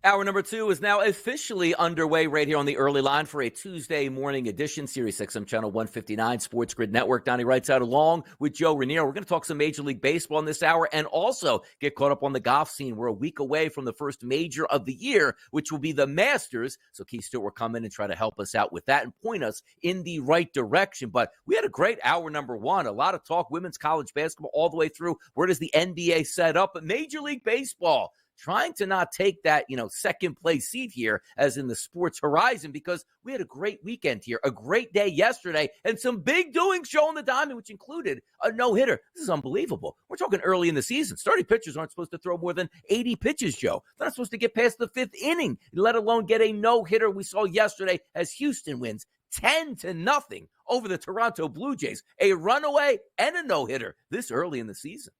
Hour number 2 is now officially underway right here on the early line for a Tuesday morning edition, Sirius XM Channel 159, SportsGrid Network. Donnie writes out along with Joe Raniero. We're going to talk some Major League Baseball in this hour and also get caught up on the golf scene. We're a week away from the first major of the year, which will be the Masters. So Keith Stewart will come in and try to help us out with that and point us in the right direction. But we had a great hour number 1. A lot of talk, women's college basketball all the way through. Where does the NBA set up? But Major League Baseball trying to not take that, second place seat here as in the sports horizon, because we had a great weekend here, a great day yesterday, and some big doings showing the diamond, which included a no-hitter. This is unbelievable. We're talking early in the season. Starting pitchers aren't supposed to throw more than 80 pitches, Joe. They're not supposed to get past the 5th inning, let alone get a no-hitter. We saw yesterday as Houston wins 10-0 over the Toronto Blue Jays. A runaway and a no-hitter this early in the season.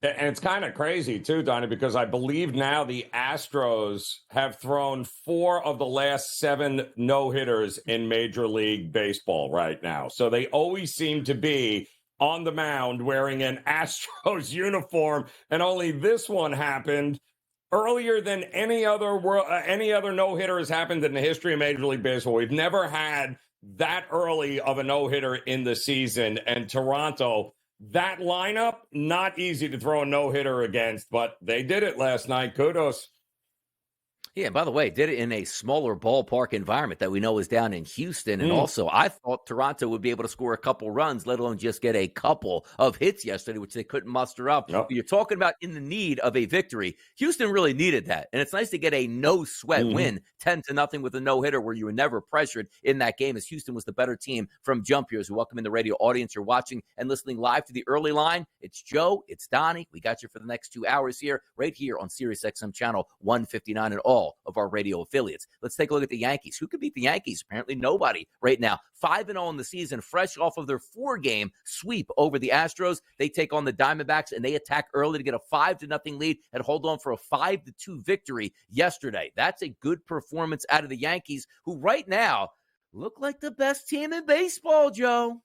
And it's kind of crazy, too, Donnie, because I believe now the Astros have thrown 4 of the last 7 no-hitters in Major League Baseball right now. So they always seem to be on the mound wearing an Astros uniform, and only this one happened earlier than any other no-hitter has happened in the history of Major League Baseball. We've never had that early of a no-hitter in the season, and Toronto, that lineup, not easy to throw a no-hitter against, but they did it last night. Kudos. Yeah, and by the way, did it in a smaller ballpark environment that we know is down in Houston. And also, I thought Toronto would be able to score a couple runs, let alone just get a couple of hits yesterday, which they couldn't muster up. Yep. You're talking about in the need of a victory. Houston really needed that. And it's nice to get a no-sweat win, 10-0 with a no-hitter where you were never pressured in that game, as Houston was the better team from jump here. As we welcome in the radio audience, you're watching and listening live to the early line. It's Joe, it's Donnie. We got you for the next 2 hours here, right here on Sirius XM Channel 159 and all of our radio affiliates. Let's take a look at the Yankees. Who could beat the Yankees? Apparently nobody right now. 5-0 in the season, fresh off of their 4-game sweep over the Astros. They take on the Diamondbacks, and they attack early to get a 5-0 lead and hold on for a 5-2 victory yesterday. That's a good performance out of the Yankees, who right now look like the best team in baseball, Joe.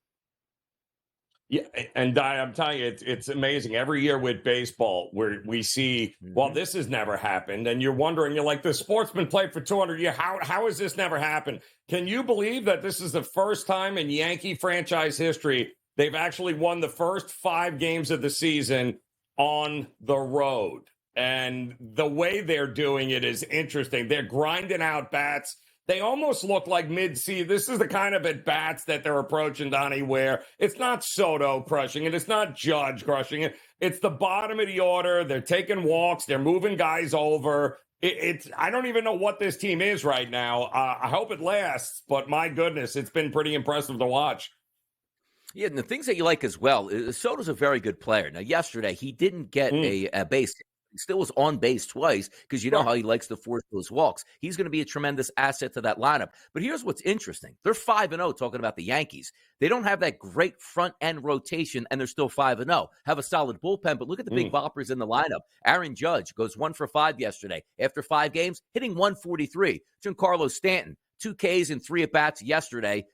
Yeah, and I'm telling you, it's amazing. Every year with baseball, where we see, well, this has never happened, and you're wondering, you're like, the sportsman played for 200 years. How has this never happened? Can you believe that this is the first time in Yankee franchise history they've actually won the first 5 games of the season on the road? And the way they're doing it is interesting. They're grinding out bats. They almost look like mid-season. This is the kind of at-bats that they're approaching, Donnie, where it's not Soto crushing it. It's not Judge crushing it. It's the bottom of the order. They're taking walks. They're moving guys over. I don't even know what this team is right now. I hope it lasts, but my goodness, it's been pretty impressive to watch. Yeah, and the things that you like as well, Soto's a very good player. Now, yesterday, he didn't get a base. He still was on base twice because you know how he likes to force those walks. He's going to be a tremendous asset to that lineup. But here's what's interesting. They're 5-0 talking about the Yankees. They don't have that great front-end rotation, and they're still 5-0. Have a solid bullpen, but look at the big boppers in the lineup. Aaron Judge goes 1 for 5 yesterday. After 5 games, hitting 143. Giancarlo Stanton, 2 Ks and 3 at-bats yesterday.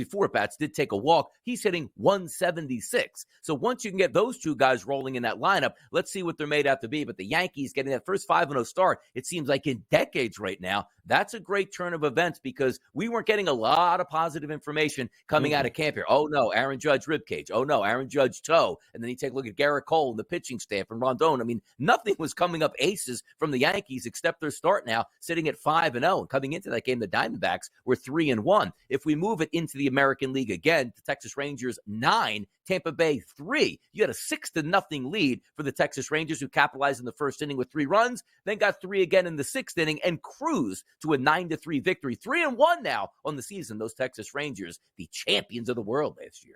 4 at-bats, did take a walk. He's hitting 176. So once you can get those 2 guys rolling in that lineup, let's see what they're made out to be. But the Yankees getting that first 5-0 start, it seems like in decades right now. That's a great turn of events because we weren't getting a lot of positive information coming out of camp here. Oh, no, Aaron Judge ribcage. Oh, no, Aaron Judge toe. And then you take a look at Garrett Cole and the pitching staff and Rondon. I mean, nothing was coming up aces from the Yankees except their start now sitting at 5-0. And coming into that game, the Diamondbacks were 3-1. If we move it into the American League again, the Texas Rangers 9, Tampa Bay 3. You had a 6-0 lead for the Texas Rangers, who capitalized in the first inning with 3 runs, then got 3 again in the 6th inning and cruised to a 9-3 victory. 3-1 now on the season, those Texas Rangers, the champions of the world last year.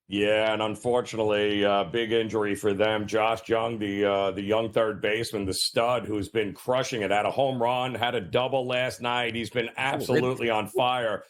Yeah, and unfortunately, big injury for them. Josh Jung, the young third baseman, the stud, who's been crushing it, had a home run, had a double last night. He's been absolutely on fire.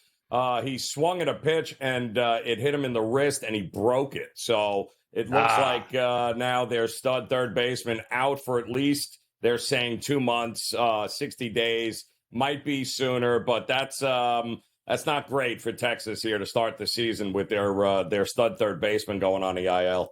He swung at a pitch, and it hit him in the wrist, and he broke it. So it looks like now their stud third baseman out for at least, they're saying 2 months, 60 days, might be sooner, but that's not great for Texas here to start the season with their stud third baseman going on the IL.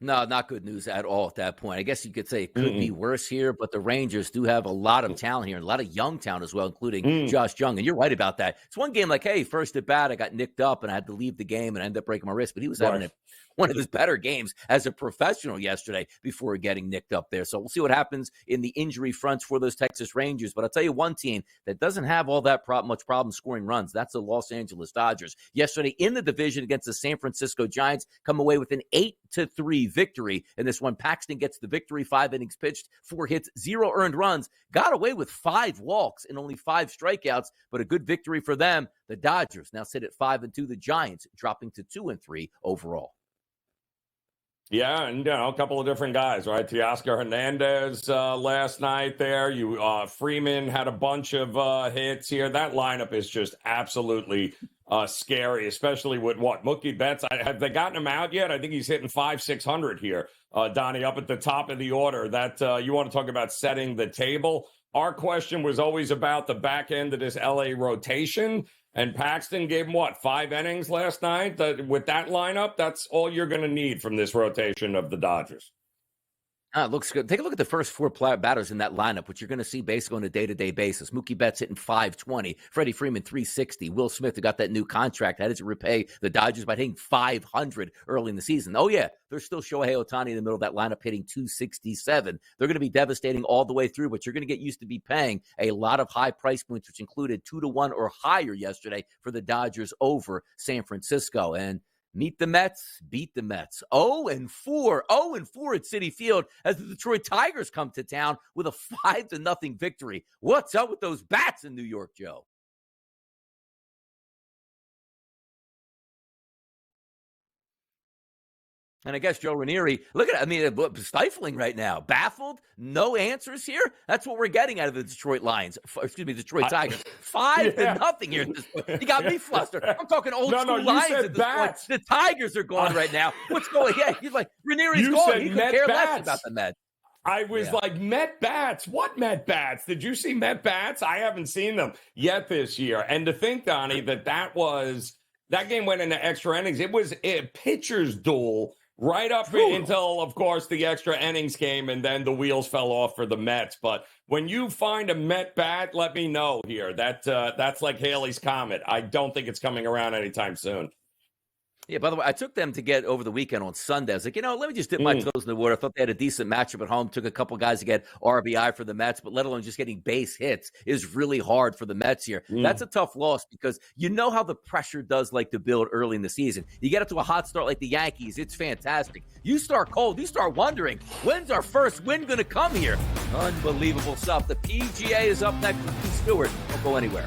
No, not good news at all at that point. I guess you could say it could be Mm-mm. worse here, but the Rangers do have a lot of talent here, and a lot of young talent as well, including Mm. Josh Jung. And you're right about that. It's one game like, hey, first at bat, I got nicked up and I had to leave the game and I ended up breaking my wrist. But he was having Right. one of his better games as a professional yesterday before getting nicked up there. So we'll see what happens in the injury fronts for those Texas Rangers. But I'll tell you one team that doesn't have all that much problem scoring runs. That's the Los Angeles Dodgers. Yesterday in the division against the San Francisco Giants, come away with an 8-3 victory. In this one, Paxton gets the victory, 5 innings pitched, 4 hits, 0 earned runs, got away with 5 walks and only 5 strikeouts, but a good victory for them. The Dodgers now sit at 5-2, the Giants dropping to 2-3 overall. Yeah, and a couple of different guys, right? Teoscar Hernandez last night there. Freeman had a bunch of hits here. That lineup is just absolutely scary, especially with Mookie Betts. Have they gotten him out yet? I think he's hitting 500-600 here, Donnie, up at the top of the order. That you want to talk about setting the table. Our question was always about the back end of this LA rotation. And Paxton gave him, 5 innings last night? With that lineup, that's all you're going to need from this rotation of the Dodgers. It looks good. Take a look at the first 4 batters in that lineup, which you're going to see basically on a day-to-day basis. Mookie Betts hitting 520. Freddie Freeman, 360. Will Smith, who got that new contract, had to repay the Dodgers by hitting 500 early in the season. Oh, yeah, there's still Shohei Ohtani in the middle of that lineup hitting 267. They're going to be devastating all the way through, but you're going to get used to be paying a lot of high price points, which included 2-1 or higher yesterday for the Dodgers over San Francisco. And meet the Mets, beat the Mets. 0-4 at Citi Field as the Detroit Tigers come to town with a 5-0 victory. What's up with those bats in New York, Joe? And I guess Joe Ranieri, look at it. Stifling right now. Baffled? No answers here? That's what we're getting out of the Detroit Detroit Tigers. 5-0 here at this point. You got me flustered. I'm talking old school Lions at this point. The Tigers are gone right now. What's going on? Yeah, he's like, Ranieri's gone. He could care less about the Mets. I was like, Met bats? What Met bats? Did you see Met bats? I haven't seen them yet this year. And to think, Donnie, that game went into extra innings. It was a pitcher's duel right up until, of course, the extra innings came, and then the wheels fell off for the Mets. But when you find a Met bat, let me know here. That's like Haley's Comet. I don't think it's coming around anytime soon. Yeah, by the way, I took them to get over the weekend on Sunday. I was like, let me just dip my toes in the water. I thought they had a decent matchup at home. Took a couple guys to get RBI for the Mets, but let alone just getting base hits is really hard for the Mets here. That's a tough loss because you know how the pressure does like to build early in the season. You get up to a hot start like the Yankees, it's fantastic. You start cold, you start wondering, when's our first win going to come here? Unbelievable stuff. The PGA is up next with Keith Stewart. Don't go anywhere.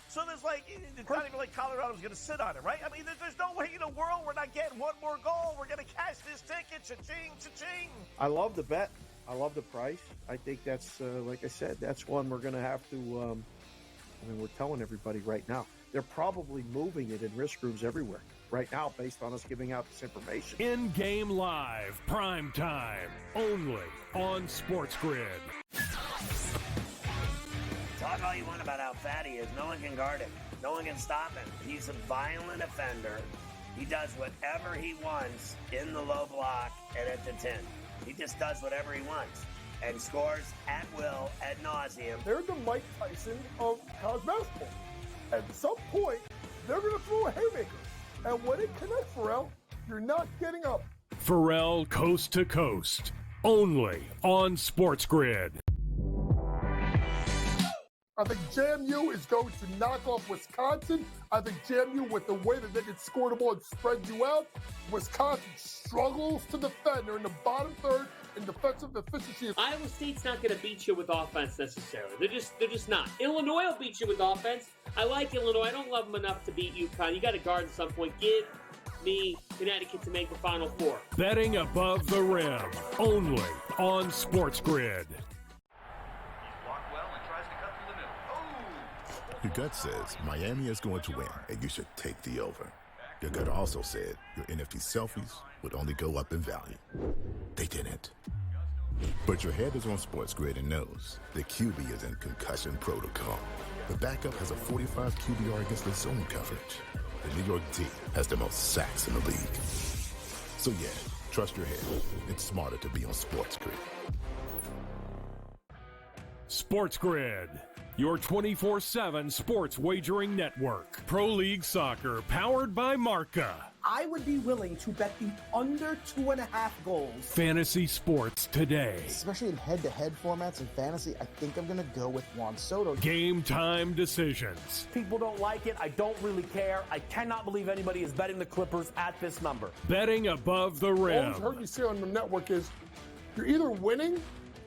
So there's it's not even like Colorado's going to sit on it, right? I mean, there's no way in the world we're not getting one more goal. We're going to cash this ticket. Cha-ching, cha-ching. I love the bet. I love the price. I think that's, like I said, that's one we're going to have to, we're telling everybody right now. They're probably moving it in risk rooms everywhere right now based on us giving out this information. In-game live, prime time, only on SportsGrid. Talk all you want about how fat he is. No one can guard him. No one can stop him. He's a violent offender. He does whatever he wants in the low block and at the 10. He just does whatever he wants and scores at will, ad nauseum. They're the Mike Tyson of college basketball. At some point, they're going to throw a haymaker. And when it connects, Pharrell, you're not getting up. Pharrell Coast to Coast, only on SportsGrid. I think JMU is going to knock off Wisconsin. I think JMU, with the way that they can score the ball and spread you out, Wisconsin struggles to defend. They're in the bottom third in defensive efficiency. Iowa State's not going to beat you with offense necessarily. They're just not. Illinois will beat you with offense. I like Illinois. I don't love them enough to beat UConn. You got to guard at some point. Give me Connecticut to make the Final Four. Betting above the rim, only on SportsGrid. Your gut says Miami is going to win, and you should take the over. Your gut also said your NFT selfies would only go up in value. They didn't. But your head is on SportsGrid and knows the QB is in concussion protocol. The backup has a 45 QBR against the zone coverage. The New York D has the most sacks in the league. So yeah, trust your head. It's smarter to be on SportsGrid. SportsGrid, your 24/7 sports wagering network. Pro League Soccer, powered by Marca. I would be willing to bet the under 2.5 goals. Fantasy sports today. Especially in head-to-head formats in fantasy, I think I'm going to go with Juan Soto. Game time decisions. People don't like it. I don't really care. I cannot believe anybody is betting the Clippers at this number. Betting above the rim. All I've heard you say on the network is you're either winning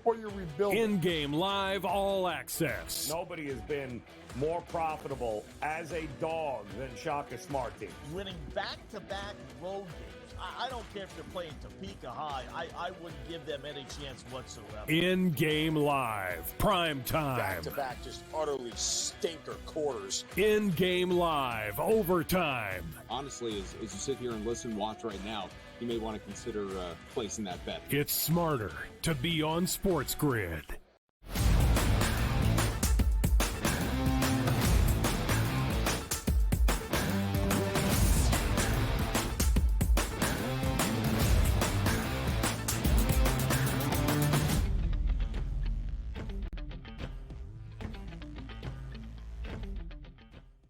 or you're rebuilding. In-game live, all access. Nobody has been more profitable as a dog than Shaka Smart team. Winning back-to-back road games. I don't care if they're playing Topeka High. I wouldn't give them any chance whatsoever. In-game live, prime time. Back-to-back, just utterly stinker quarters. In-game live, overtime. Honestly, as you sit here and listen, watch right now, you may want to consider placing that bet. It's smarter to be on SportsGrid.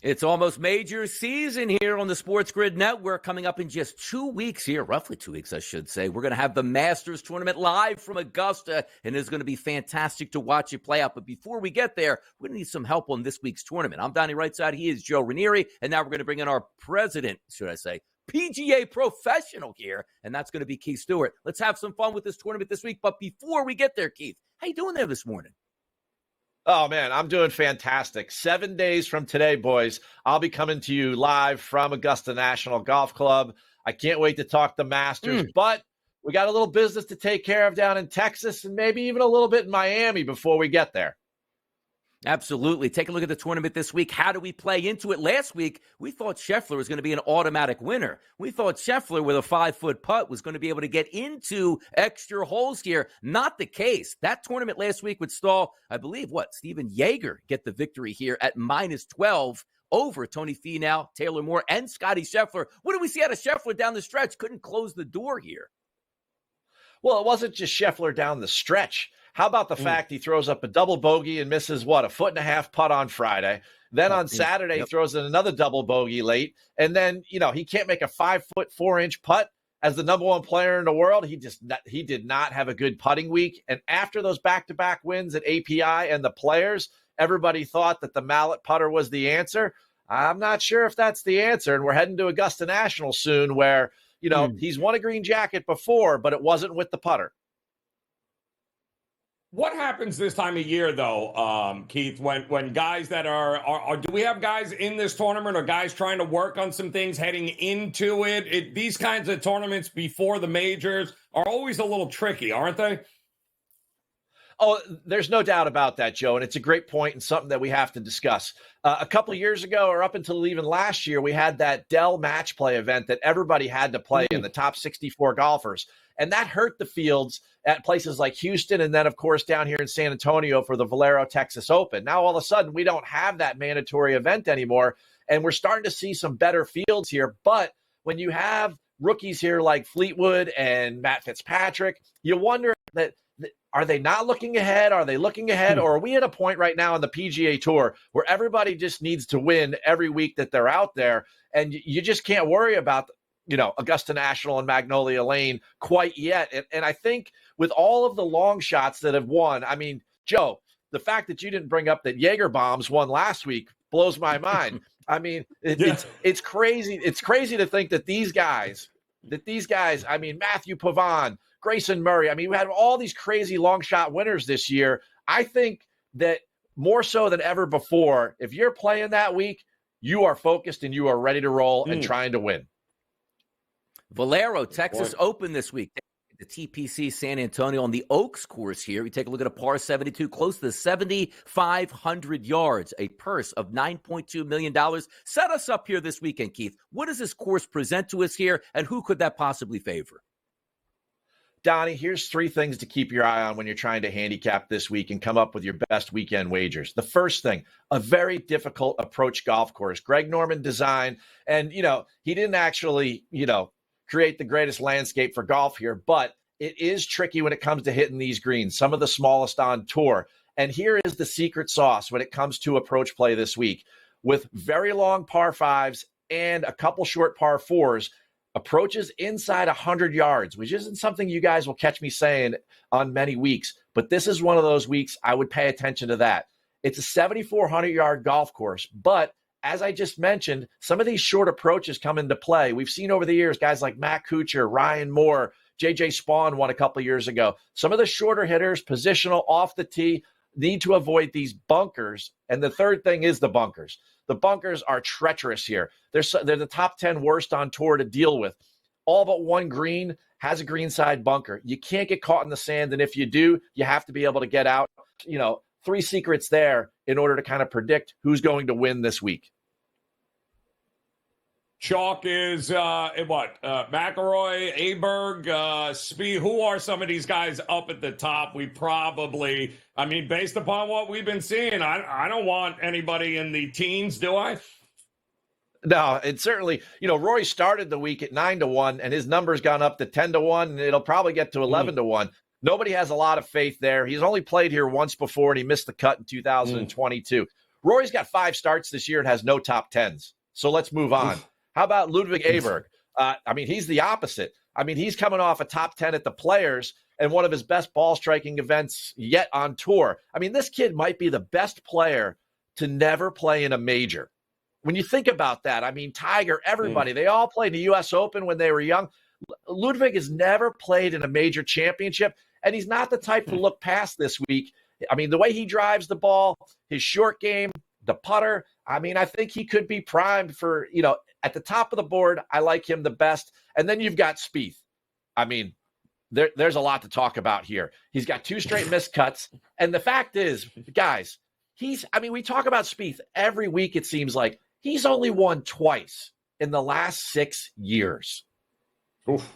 It's almost major season here on the Sports Grid Network. Coming up in just 2 weeks here, roughly 2 weeks, I should say. We're going to have the Masters Tournament live from Augusta, and it's going to be fantastic to watch it play out. But before we get there, we're going to need some help on this week's tournament. I'm Donnie Rightside. He is Joe Ranieri, and now we're going to bring in our president, should I say, PGA professional here, and that's going to be Keith Stewart. Let's have some fun with this tournament this week. But before we get there, Keith, how you doing there this morning? Oh, man, I'm doing fantastic. 7 days from today, boys, I'll be coming to you live from Augusta National Golf Club. I can't wait to talk the Masters, but we got a little business to take care of down in Texas and maybe even a little bit in Miami before we get there. Absolutely. Take a look at the tournament this week. How do we play into it? Last week, we thought Scheffler was going to be an automatic winner. We thought Scheffler with a 5-foot putt was going to be able to get into extra holes here. Not the case. That tournament last week would stall, I believe, Steven Jaeger get the victory here at -12 over Tony Finau, Taylor Moore, and Scottie Scheffler. What do we see out of Scheffler down the stretch? Couldn't close the door here. Well, it wasn't just Scheffler down the stretch. How about the fact he throws up a double bogey and misses, 1.5 putt on Friday? Then on Saturday, he throws in another double bogey late. And then, he can't make a 5-foot, 4-inch putt as the number one player in the world. He did not have a good putting week. And after those back-to-back wins at API and the Players, everybody thought that the mallet putter was the answer. I'm not sure if that's the answer. And we're heading to Augusta National soon where, he's won a green jacket before, but it wasn't with the putter. What happens this time of year, though, Keith, when guys that are do we have guys in this tournament or guys trying to work on some things heading into it? These kinds of tournaments before the majors are always a little tricky, aren't they? Oh, there's no doubt about that, Joe, and it's a great point and something that we have to discuss. A couple of years ago, or up until even last year, we had that Dell Match Play event that everybody had to play in, the top 64 golfers, and that hurt the fields at places like Houston and then, of course, down here in San Antonio for the Valero Texas Open. Now, all of a sudden, we don't have that mandatory event anymore, and we're starting to see some better fields here, but when you have rookies here like Fleetwood and Matt Fitzpatrick, you wonder that are they not looking ahead? Are they looking ahead? Or are we at a point right now on the PGA Tour where everybody just needs to win every week that they're out there? And you just can't worry about, Augusta National and Magnolia Lane quite yet. And I think with all of the long shots that have won, I mean, Joe, the fact that you didn't bring up that Jaeger Bombs won last week blows my mind. I mean, it's crazy. It's crazy to think that these guys, I mean, Matthew Pavon, Grayson Murray. I mean, we had all these crazy long shot winners this year. I think that more so than ever before, if you're playing that week, you are focused and you are ready to roll and trying to win. Valero, Texas Open this week. the TPC San Antonio on the Oaks course here. We take a look at a par 72, close to 7,500 yards, a purse of $9.2 million. Set us up here this weekend, Keith. What does this course present to us here, and who could that possibly favor? Donnie, here's 3 things to keep your eye on when you're trying to handicap this week and come up with your best weekend wagers. The first thing, a very difficult approach golf course. Greg Norman design, and, he didn't actually, create the greatest landscape for golf here, but it is tricky when it comes to hitting these greens, some of the smallest on tour. And here is the secret sauce when it comes to approach play this week. With very long par 5s and a couple short par 4s, approaches inside 100 yards, which isn't something you guys will catch me saying on many weeks, but this is one of those weeks I would pay attention to that. It's a 7,400-yard golf course, but as I just mentioned, some of these short approaches come into play. We've seen over the years guys like Matt Kuchar, Ryan Moore, J.J. Spawn won a couple of years ago. Some of the shorter hitters, positional off the tee, need to avoid these bunkers. And the third thing is the bunkers. The bunkers are treacherous here. They're the top 10 worst on tour to deal with. All but one green has a greenside bunker. You can't get caught in the sand, and if you do, you have to be able to get out. 3 secrets there in order to kind of predict who's going to win this week. Chalk is McIlroy, Aberg, Spieth. Who are some of these guys up at the top? We probably, based upon what we've been seeing, I don't want anybody in the teens, do I? No, and certainly, Rory started the week at 9-1, and his number's gone up to 10-1, and it'll probably get to 11-1. Nobody has a lot of faith there. He's only played here once before, and he missed the cut in 2022. Rory's got 5 starts this year and has no top 10s. So let's move on. How about Ludwig Aberg? He's the opposite. He's coming off a top 10 at the Players and one of his best ball striking events yet on tour. This kid might be the best player to never play in a major. When you think about that, Tiger, everybody, they all played the U.S. Open when they were young. Ludwig has never played in a major championship, and he's not the type to look past this week. The way he drives the ball, his short game, the putter, I think he could be primed for, at the top of the board. I like him the best. And then you've got Spieth. There's a lot to talk about here. He's got 2 straight missed cuts. And the fact is, guys, we talk about Spieth every week, it seems like. He's only won twice in the last 6 years. Oof.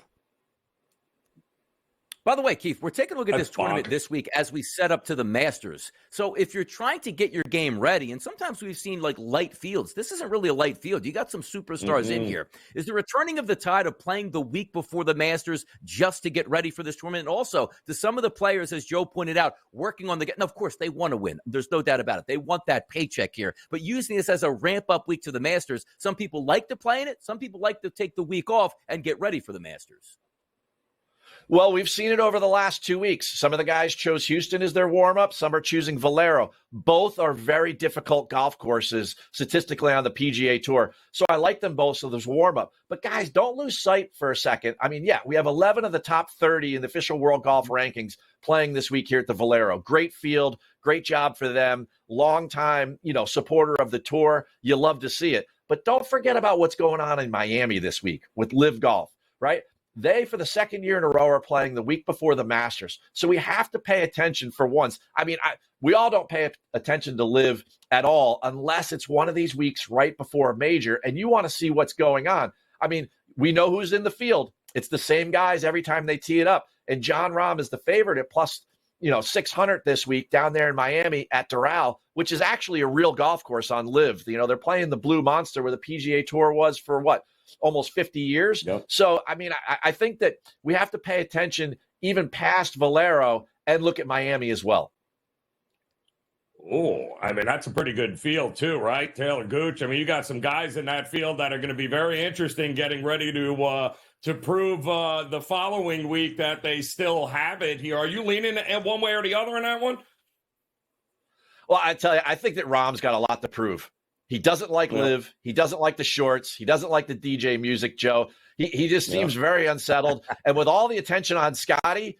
By the way, Keith, we're taking a look at this tournament this week as we set up to the Masters. So if you're trying to get your game ready, and sometimes we've seen light fields. This isn't really a light field. You got some superstars in here. Is the returning of the tide of playing the week before the Masters just to get ready for this tournament? And also, to some of the players, as Joe pointed out, working on and of course, they want to win. There's no doubt about it. They want that paycheck here. But using this as a ramp-up week to the Masters, some people like to play in it. Some people like to take the week off and get ready for the Masters. Well, we've seen it over the last 2 weeks. Some of the guys chose Houston as their warm-up. Some are choosing Valero. Both are very difficult golf courses statistically on the PGA Tour. So I like them both, so there's warm-up. But guys, don't lose sight for a second. We have 11 of the top 30 in the official world golf rankings playing this week here at the Valero. Great field. Great job for them. Long time, supporter of the tour. You love to see it. But don't forget about what's going on in Miami this week with Live Golf, right? They, for the second year in a row, are playing the week before the Masters. So we have to pay attention for once. We all don't pay attention to Live at all unless it's one of these weeks right before a major and you want to see what's going on. We know who's in the field. It's the same guys every time they tee it up. And Jon Rahm is the favorite at plus 600 this week down there in Miami at Doral, which is actually a real golf course on Live. They're playing the Blue Monster where the PGA Tour was for almost 50 years. Yep. So, I think that we have to pay attention even past Valero and look at Miami as well. Oh, that's a pretty good field too, right? Taylor Gooch. You got some guys in that field that are going to be very interesting getting ready to prove the following week that they still have it here. Are you leaning one way or the other in that one? Well, I tell you, I think that Rahm's got a lot to prove. He doesn't like Live. He doesn't like the shorts. He doesn't like the DJ music, Joe. He just seems very unsettled. And with all the attention on Scotty,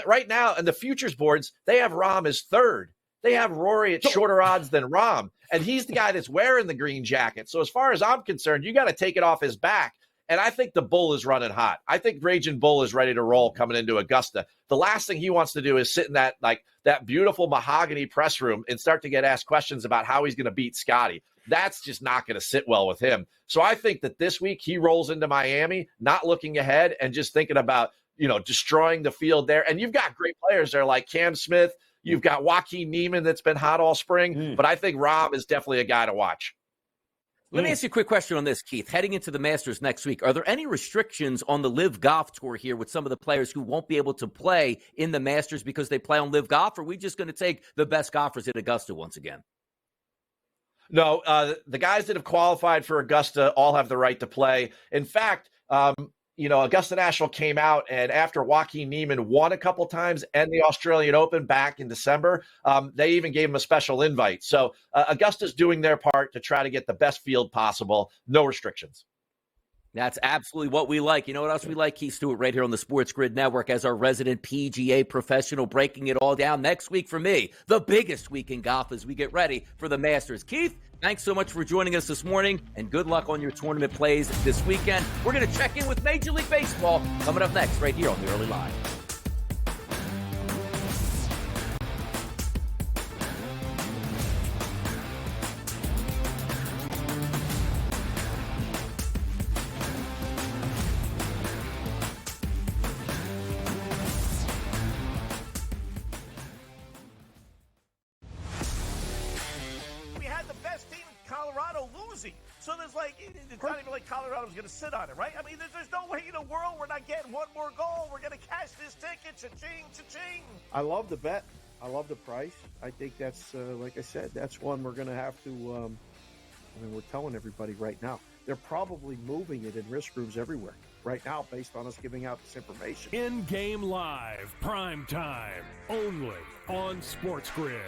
right now in the futures boards, they have Rahm as third. They have Rory at shorter odds than Rahm. And he's the guy that's wearing the green jacket. So as far as I'm concerned, you got to take it off his back. And I think the bull is running hot. I think Raging Bull is ready to roll coming into Augusta. The last thing he wants to do is sit in that beautiful mahogany press room and start to get asked questions about how he's going to beat Scotty. That's just not going to sit well with him. So I think that this week he rolls into Miami, not looking ahead and just thinking about, destroying the field there. And you've got great players there like Cam Smith. You've got Joaquin Neiman that's been hot all spring. But I think Rahm is definitely a guy to watch. Let me ask you a quick question on this, Keith. Heading into the Masters next week, are there any restrictions on the Live Golf Tour here with some of the players who won't be able to play in the Masters because they play on Live Golf? Or are we just going to take the best golfers at Augusta once again? No, the guys that have qualified for Augusta all have the right to play. In fact, Augusta National came out, and after Joaquin Neiman won a couple times and the Australian Open back in December, they even gave him a special invite. So Augusta's doing their part to try to get the best field possible. No restrictions. That's absolutely what we like. You know what else we like? Keith Stewart right here on the Sports Grid Network as our resident PGA professional, breaking it all down. Next week for me, the biggest week in golf as we get ready for the Masters. Keith, thanks so much for joining us this morning, and good luck on your tournament plays this weekend. We're going to check in with Major League Baseball coming up next right here on the Early Line. So there's it's not even like Colorado's going to sit on it, right? I mean, there's no way in the world we're not getting one more goal. We're going to cash this ticket. Cha-ching, cha-ching. I love the bet. I love the price. I think that's, like I said, that's one we're going to have to, we're telling everybody right now. They're probably moving it in risk rooms everywhere right now based on us giving out this information. In-game live, prime time, only on SportsGrid.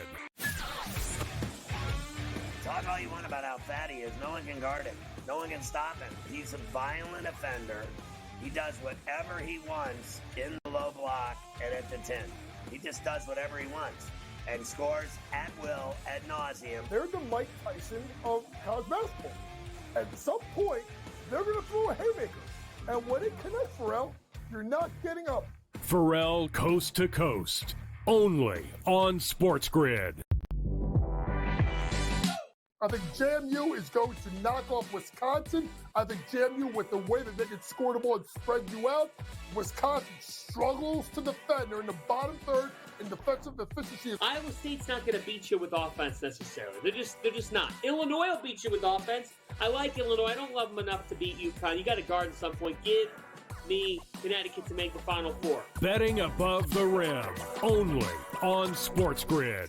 Talk all you want about how fat he is. No one can guard him. No one can stop him. He's a violent offender. He does whatever he wants in the low block and at the 10. He just does whatever he wants and scores at will, ad nauseum. They're the Mike Tyson of college basketball. At some point, they're going to throw a haymaker. And when it connects, Pharrell, you're not getting up. Pharrell Coast to Coast, only on SportsGrid. I think JMU is going to knock off Wisconsin. I think JMU, with the way that they can score the ball and spread you out, Wisconsin struggles to defend. They're in the bottom third in defensive efficiency. Iowa State's not going to beat you with offense necessarily. They're just not. Illinois will beat you with offense. I like Illinois. I don't love them enough to beat UConn. You got to guard at some point. Give me Connecticut to make the Final Four. Betting above the rim, only on SportsGrid.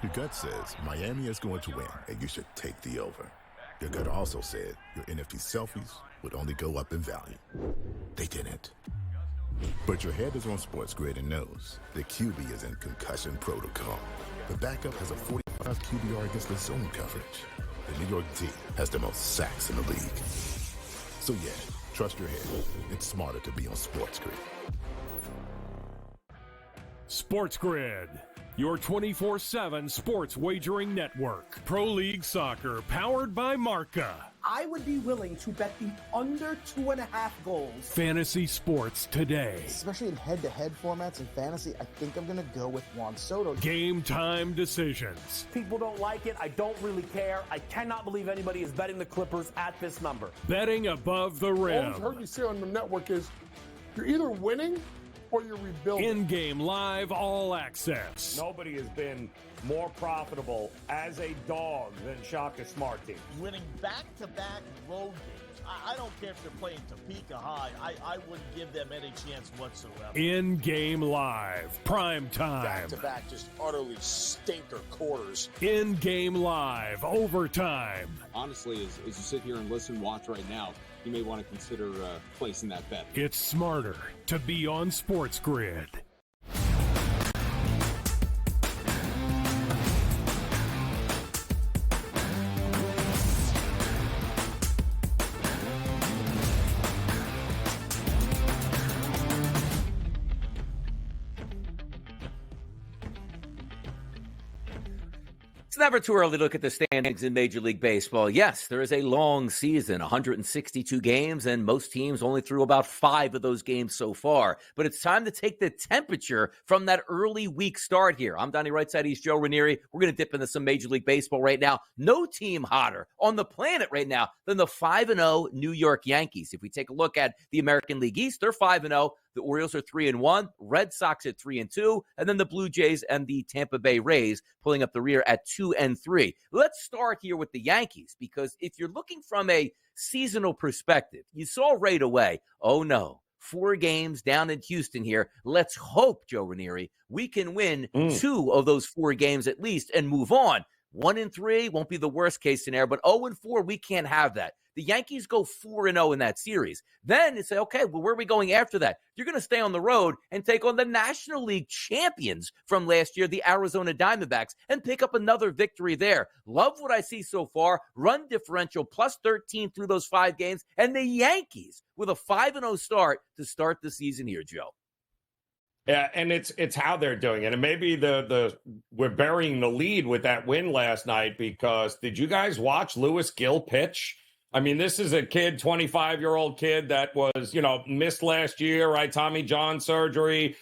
Your gut says Miami is going to win, and you should take the over. Your gut also said your NFT selfies would only go up in value. They didn't. But your head is on SportsGrid and knows the QB is in concussion protocol. The backup has a 45 QBR against the zone coverage. The New York D has the most sacks in the league. So yeah, trust your head. It's smarter to be on SportsGrid. SportsGrid, your 24/7 sports wagering network. Pro League Soccer, powered by Marca. I would be willing to bet the under 2.5 goals. Fantasy sports today. Especially in head-to-head formats in fantasy, I think I'm going to go with Juan Soto. Game time decisions. People don't like it. I don't really care. I cannot believe anybody is betting the Clippers at this number. Betting above the All rim. I've heard you say on the network is you're either winning or you're rebuilding. In-game live, all access. Nobody has been more profitable as a dog than Shaka Smart Team. Winning back-to-back road games. I don't care if they're playing Topeka High. I wouldn't give them any chance whatsoever. In-game live, prime time. Back-to-back, just utterly stinker quarters. In-game live, overtime. Honestly, as you sit here and listen, watch right now, you may want to consider placing that bet. It's smarter to be on SportsGrid. It's never too early to look at the standings in Major League Baseball. Yes, there is a long season, 162 games, and most teams only threw about 5 of those games so far. But it's time to take the temperature from that early week start here. I'm Donnie Rightside, he's Joe Ranieri. We're going to dip into some Major League Baseball right now. No team hotter on the planet right now than the 5-0 New York Yankees. If we take a look at the American League East, they're 5-0. The Orioles are 3-1, Red Sox at 3-2, and then the Blue Jays and the Tampa Bay Rays pulling up the rear at 2-3. Let's start here with the Yankees, because if you're looking from a seasonal perspective, you saw right away, oh no, 4 games down in Houston here. Let's hope, Joe Ranieri, we can win 2 of those 4 games at least and move on. 1-3 won't be the worst case scenario, but 0-4, we can't have that. The Yankees go 4-0 in that series. Then you say, okay, well, where are we going after that? You're going to stay on the road and take on the National League champions from last year, the Arizona Diamondbacks, and pick up another victory there. Love what I see so far. Run differential plus 13 through those 5 games, and the Yankees with a 5-0 start to start the season here, Joe. Yeah, and it's how they're doing it. And maybe we're burying the lead with that win last night, because did you guys watch Lewis Gill pitch? I mean, this is a kid, 25-year-old kid that was, missed last year, right? Tommy John surgery,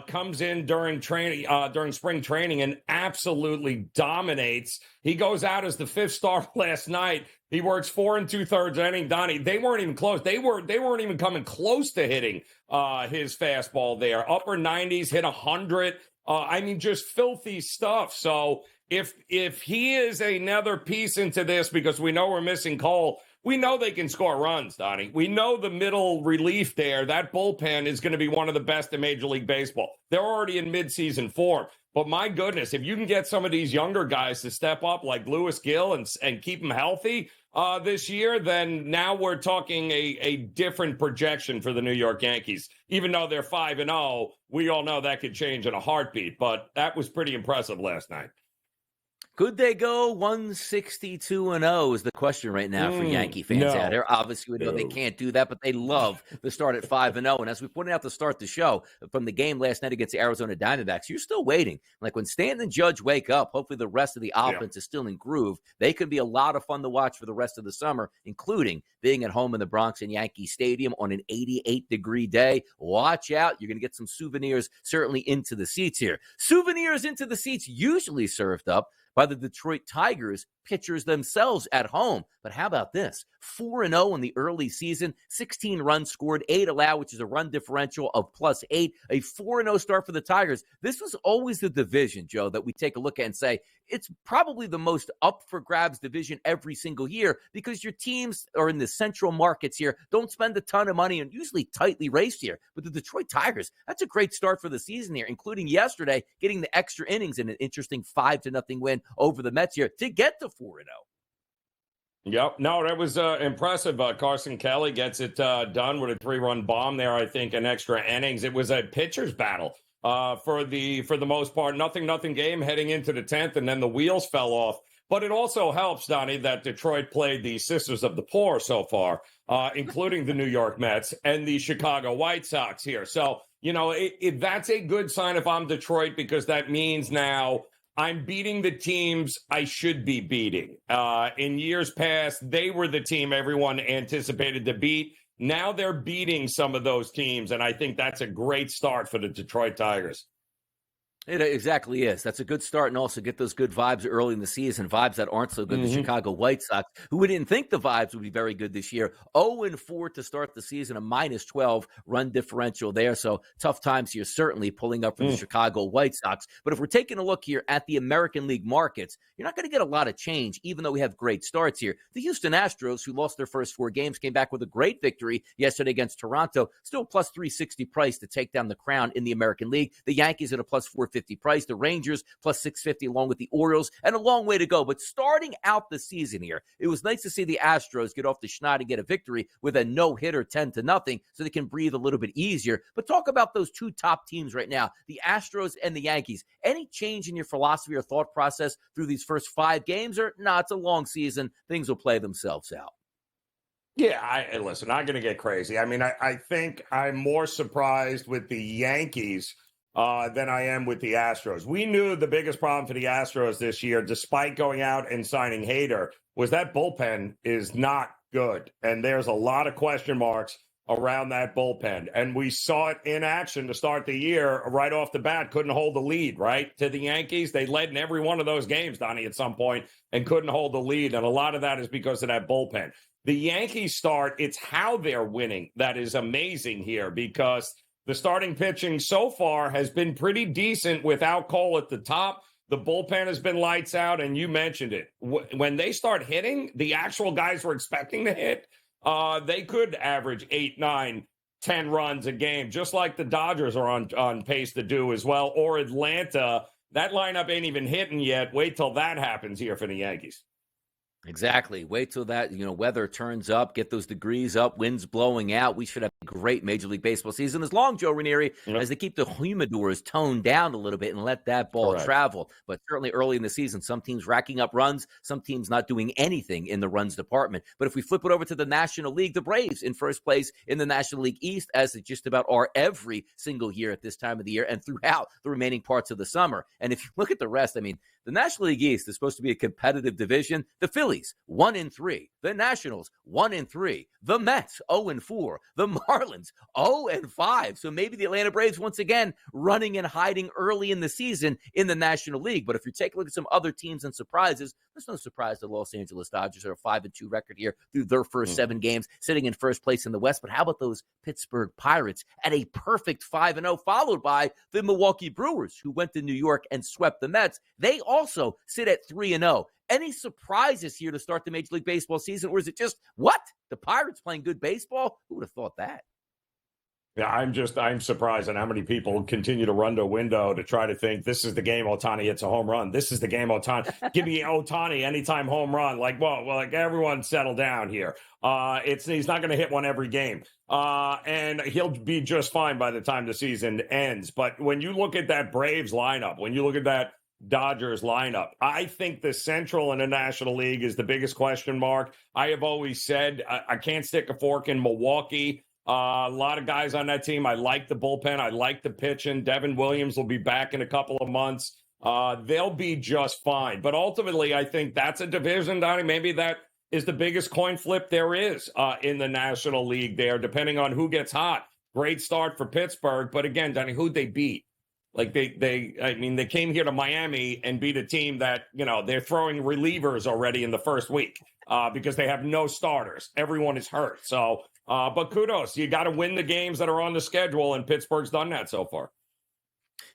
comes in during spring training and absolutely dominates. He goes out as the 5th star last night. He works 4 2/3 inning. Donnie, they weren't even close. They weren't even coming close to hitting his fastball there. Upper 90s, hit 100. I mean, just filthy stuff. So if he is another piece into this, because we know we're missing Cole, we know they can score runs, Donnie. We know the middle relief there, that bullpen is going to be one of the best in Major League Baseball. They're already in midseason form. But my goodness, if you can get some of these younger guys to step up like Lewis Gill and keep them healthy this year, then now we're talking a different projection for the New York Yankees. Even though they're 5-0, we all know that could change in a heartbeat. But that was pretty impressive last night. Could they go 162-0 is the question right now for Yankee fans out there. Obviously, we know they can't do that, but they love the start at 5-0. And as we pointed out to start the show, from the game last night against the Arizona Diamondbacks, you're still waiting. Like when Stanton and Judge wake up, hopefully the rest of the offense is still in groove. They could be a lot of fun to watch for the rest of the summer, including being at home in the Bronx and Yankee Stadium on an 88-degree day. Watch out. You're going to get some souvenirs certainly into the seats here. Souvenirs into the seats usually served up by the Detroit Tigers pitchers themselves at home. But how about this? 4-0 in the early season, 16 runs scored, 8 allowed, which is a run differential of +8, a 4-0 start for the Tigers. This was always the division, Joe, that we take a look at and say, it's probably the most up for grabs division every single year, because your teams are in the central markets here, don't spend a ton of money, and usually tightly raced here. But the Detroit Tigers, that's a great start for the season here, including yesterday getting the extra innings in an interesting 5-0 win over the Mets here to get to 4-0. Yep. No, that was impressive. Carson Kelly gets it done with a 3-run bomb there, I think, in extra innings. It was a pitcher's battle for the most part. Nothing game heading into the 10th, and then the wheels fell off. But it also helps, Donnie, that Detroit played the Sisters of the Poor so far, including the New York Mets and the Chicago White Sox here. So, that's a good sign if I'm Detroit, because that means now I'm beating the teams I should be beating. In years past, they were the team everyone anticipated to beat. Now they're beating some of those teams, and I think that's a great start for the Detroit Tigers. It exactly is. That's a good start, and also get those good vibes early in the season, vibes that aren't so good. The Chicago White Sox, who we didn't think the vibes would be very good this year, 0-4 to start the season, a -12 run differential there. So tough times here, certainly pulling up for the Chicago White Sox. But if we're taking a look here at the American League markets, you're not going to get a lot of change, even though we have great starts here. The Houston Astros, who lost their first 4 games, came back with a great victory yesterday against Toronto. Still +360 price to take down the crown in the American League. The Yankees at a +450 price. The Rangers +650 along with the Orioles, and a long way to go. But starting out the season here, it was nice to see the Astros get off the schneid and get a victory with a no-hitter 10-0, so they can breathe a little bit easier. But talk about those 2 top teams right now, the Astros and the Yankees. Any change in your philosophy or thought process through these first 5 games, or it's a long season, things will play themselves out? Yeah, listen, I'm going to get crazy. I mean, I think I'm more surprised with the Yankees than I am with the Astros. We knew the biggest problem for the Astros this year, despite going out and signing Hader, was that bullpen is not good. And there's a lot of question marks around that bullpen. And we saw it in action to start the year right off the bat. Couldn't hold the lead, right? To the Yankees, they led in every one of those games, Donnie, at some point, and couldn't hold the lead. And a lot of that is because of that bullpen. The Yankees start, it's how they're winning that is amazing here, because the starting pitching so far has been pretty decent without Cole at the top. The bullpen has been lights out, and you mentioned it. When they start hitting, the actual guys we're expecting to hit, they could average 8, 9, 10 runs a game, just like the Dodgers are on pace to do as well, or Atlanta. That lineup ain't even hitting yet. Wait till that happens here for the Yankees. Exactly. Wait till that, weather turns up, get those degrees up, winds blowing out. We should have a great Major League Baseball season as long, Joe Ranieri, as they keep the humidors toned down a little bit and let that ball travel. But certainly early in the season, some teams racking up runs, some teams not doing anything in the runs department. But if we flip it over to the National League, the Braves in first place in the National League East, as they just about are every single year at this time of the year and throughout the remaining parts of the summer. And if you look at the rest, the National League East is supposed to be a competitive division. The Phillies, 1-3. The Nationals, 1-3. The Mets, 0-4. The Marlins, 0-5. So maybe the Atlanta Braves, once again, running and hiding early in the season in the National League. But if you take a look at some other teams and surprises, there's no surprise the Los Angeles Dodgers are a 5-2 record here through their first 7 games, sitting in first place in the West. But how about those Pittsburgh Pirates at a perfect 5-0, followed by the Milwaukee Brewers, who went to New York and swept the Mets. They also sit at 3-0. Any surprises here to start the Major League Baseball season, or is it just, what? The Pirates playing good baseball? Who would have thought that? Yeah, I'm surprised at how many people continue to run to a window to try to think this is the game Ohtani hits a home run. This is the game Ohtani. Give me Ohtani anytime home run. Like everyone settle down here. He's not going to hit one every game. And he'll be just fine by the time the season ends. But when you look at that Braves lineup, when you look at that Dodgers lineup, I think the Central and the National League is the biggest question mark. I have always said I can't stick a fork in Milwaukee. A lot of guys on that team. I like the bullpen. I like the pitching. Devin Williams will be back in a couple of months. They'll be just fine. But ultimately, I think that's a division, Donnie. Maybe that is the biggest coin flip there is in the National League there, depending on who gets hot. Great start for Pittsburgh. But again, Donnie, who'd they beat? Like they came here to Miami and beat a team that, they're throwing relievers already in the first week because they have no starters. Everyone is hurt. So, but kudos. You got to win the games that are on the schedule, and Pittsburgh's done that so far.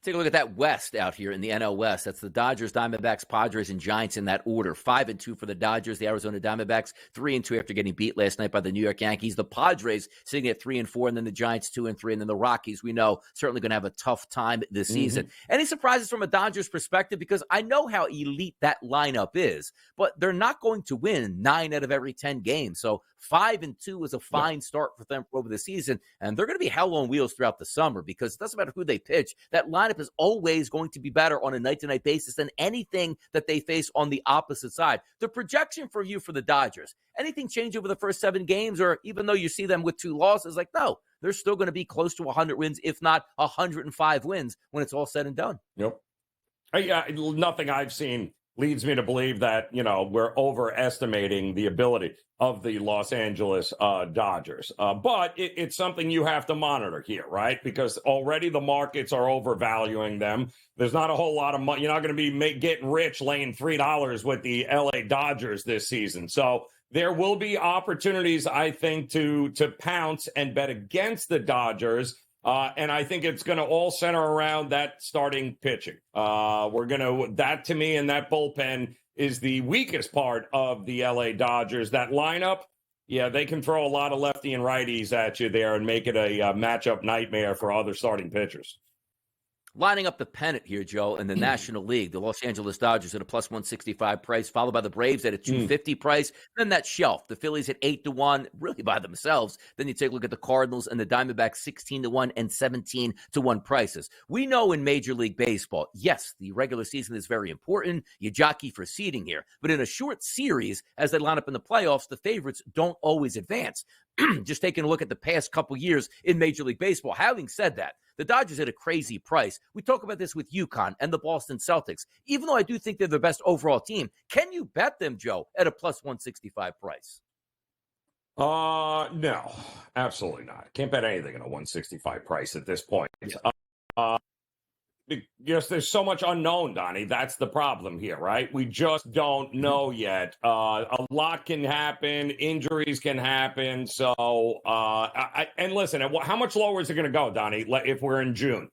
Take a look at that West out here in the NL West. That's the Dodgers, Diamondbacks, Padres, and Giants in that order. 5-2 for the Dodgers, the Arizona Diamondbacks, 3-2 after getting beat last night by the New York Yankees. The Padres sitting at 3-4, and then the Giants 2-3, and then the Rockies, we know, certainly going to have a tough time this season. Any surprises from a Dodgers perspective? Because I know how elite that lineup is, but they're not going to win 9 out of every 10 games. So 5-2 is a fine start for them over the season, and they're going to be hell on wheels throughout the summer because it doesn't matter who they pitch. That lineup is always going to be better on a night-to-night basis than anything that they face on the opposite side. The projection for you for the Dodgers, anything change over the first 7 games, or even though you see them with 2 losses, no, they're still going to be close to 100 wins, if not 105 wins when it's all said and done. Yep. Nothing I've seen leads me to believe that, we're overestimating the ability of the Los Angeles Dodgers. But it's something you have to monitor here, right? Because already the markets are overvaluing them. There's not a whole lot of money. You're not going to be getting rich laying $3 with the LA Dodgers this season. So there will be opportunities, I think, to pounce and bet against the Dodgers. And I think it's going to all center around that starting pitching. That to me and that bullpen is the weakest part of the LA Dodgers. That lineup, they can throw a lot of lefty and righties at you there and make it a matchup nightmare for other starting pitchers. Lining up the pennant here, Joe, in the National League, the Los Angeles Dodgers at a plus 165 price, followed by the Braves at a 250 price. Then that shelf, the Phillies at 8-1, really by themselves. Then you take a look at the Cardinals and the Diamondbacks 16-1 and 17-1 prices. We know in Major League Baseball, yes, the regular season is very important. You jockey for seeding here. But in a short series, as they line up in the playoffs, the favorites don't always advance. Just taking a look at the past couple years in Major League Baseball. Having said that, The Dodgers at a crazy price. We talk about this with UConn and the Boston Celtics. Even though I do think they're the best overall team, can you bet them, Joe, at a plus 165 price? No, absolutely not. Can't bet anything at a 165 price at this point. Because there's so much unknown, Donnie. That's the problem here, right? We just don't know yet. A lot can happen. Injuries can happen. So, and listen, how much lower is it going to go, Donnie, if we're in June?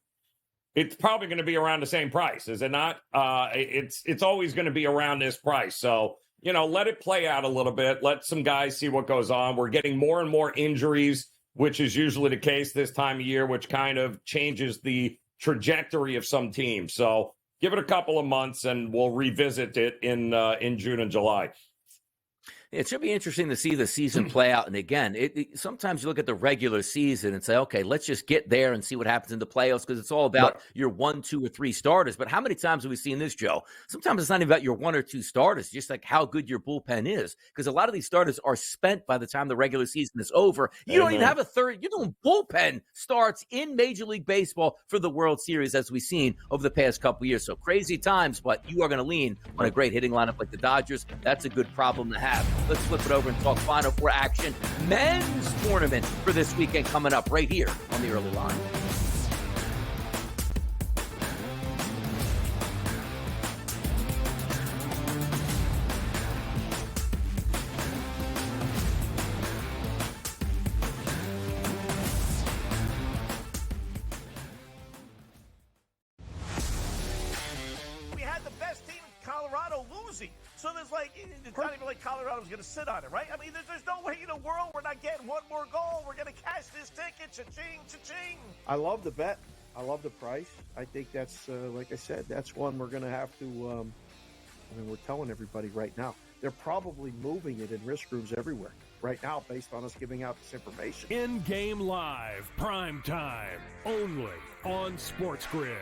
It's probably going to be around the same price, is it not? It's always going to be around this price. So, let it play out a little bit. Let some guys see what goes on. We're getting more and more injuries, which is usually the case this time of year, which kind of changes the trajectory of some teams. So give it a couple of months and we'll revisit it in June and July. It should be interesting to see the season play out. And again, sometimes you look at the regular season and say, okay, let's just get there and see what happens in the playoffs because it's all about your 1, 2, or 3 starters. But how many times have we seen this, Joe? Sometimes it's not even about your 1 or 2 starters, just like how good your bullpen is. Because a lot of these starters are spent by the time the regular season is over. You don't even have a third. You're doing bullpen starts in Major League Baseball for the World Series, as we've seen over the past couple of years. So crazy times, but you are going to lean on a great hitting lineup like the Dodgers. That's a good problem to have. Let's flip it over and talk Final Four action. Men's tournament for this weekend coming up right here on the early line. So there's it's not even like Colorado's going to sit on it, right? I mean, there's no way in the world we're not getting one more goal. We're going to cash this ticket. Cha-ching, cha-ching. I love the bet. I love the price. I think that's, like I said, that's one we're going to have to, we're telling everybody right now. They're probably moving it in risk rooms everywhere right now based on us giving out this information. In-game live, prime time, only on SportsGrid.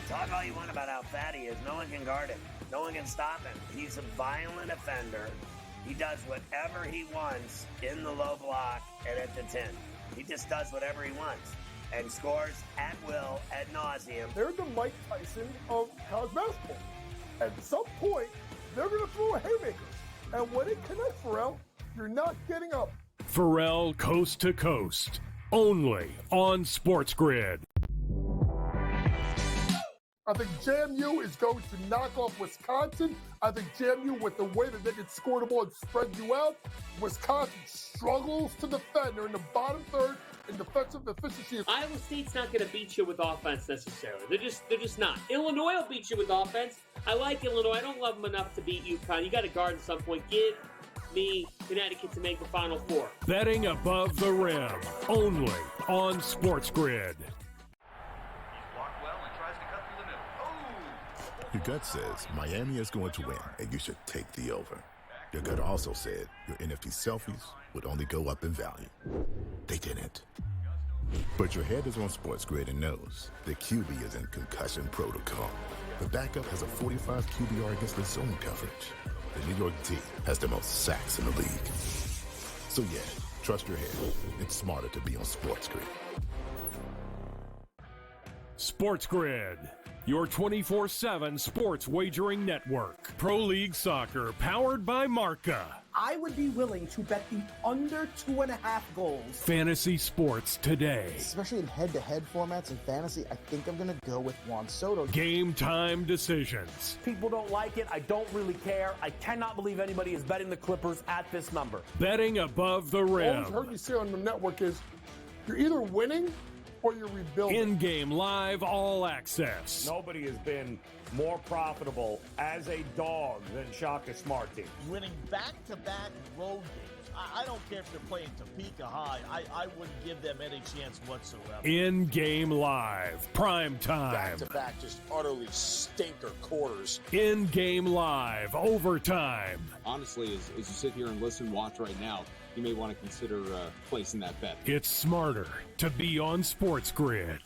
Talk all you want about how fat he is. No one can guard him. No one can stop him. He's a violent offender. He does whatever he wants in the low block and at the 10. He just does whatever he wants and scores at will, ad nauseum. They're the Mike Tyson of college basketball. At some point, they're going to throw a haymaker. And when it connects, Pharrell, you're not getting up. Pharrell coast to coast, only on SportsGrid. I think JMU is going to knock off Wisconsin. I think JMU, with the way that they can score the ball and spread you out, Wisconsin struggles to defend. They're in the bottom third in defensive efficiency. Iowa State's not going to beat you with offense necessarily. They're just not. Illinois will beat you with offense. I like Illinois. I don't love them enough to beat UConn. You got to guard at some point. Give me Connecticut to make the Final Four. Betting above the rim, only on SportsGrid. Your gut says Miami is going to win, and you should take the over. Your gut also said your NFT selfies would only go up in value. They didn't. But your head is on SportsGrid and knows the QB is in concussion protocol. The backup has a 45 QBR against the zone coverage. The New York D has the most sacks in the league. So yeah, trust your head. It's smarter to be on SportsGrid. SportsGrid, your 24/7 sports wagering network. Pro League Soccer, powered by Marca. I would be willing to bet the under 2.5 goals. Fantasy sports today. Especially in head-to-head formats in fantasy, I think I'm going to go with Juan Soto. Game time decisions. People don't like it. I don't really care. I cannot believe anybody is betting the Clippers at this number. Betting above the rim. All I've heard you say on the network is you're either winning or you're rebuilding. In-game live, all access. Nobody has been more profitable as a dog than Shaka Smart team. Winning back-to-back road games. I don't care if they're playing Topeka High. I wouldn't give them any chance whatsoever. In-game live, prime time. Back-to-back, just utterly stinker quarters. In-game live, overtime. Honestly, as you sit here and listen, watch right now, you may want to consider placing that bet. It's smarter to be on SportsGrid.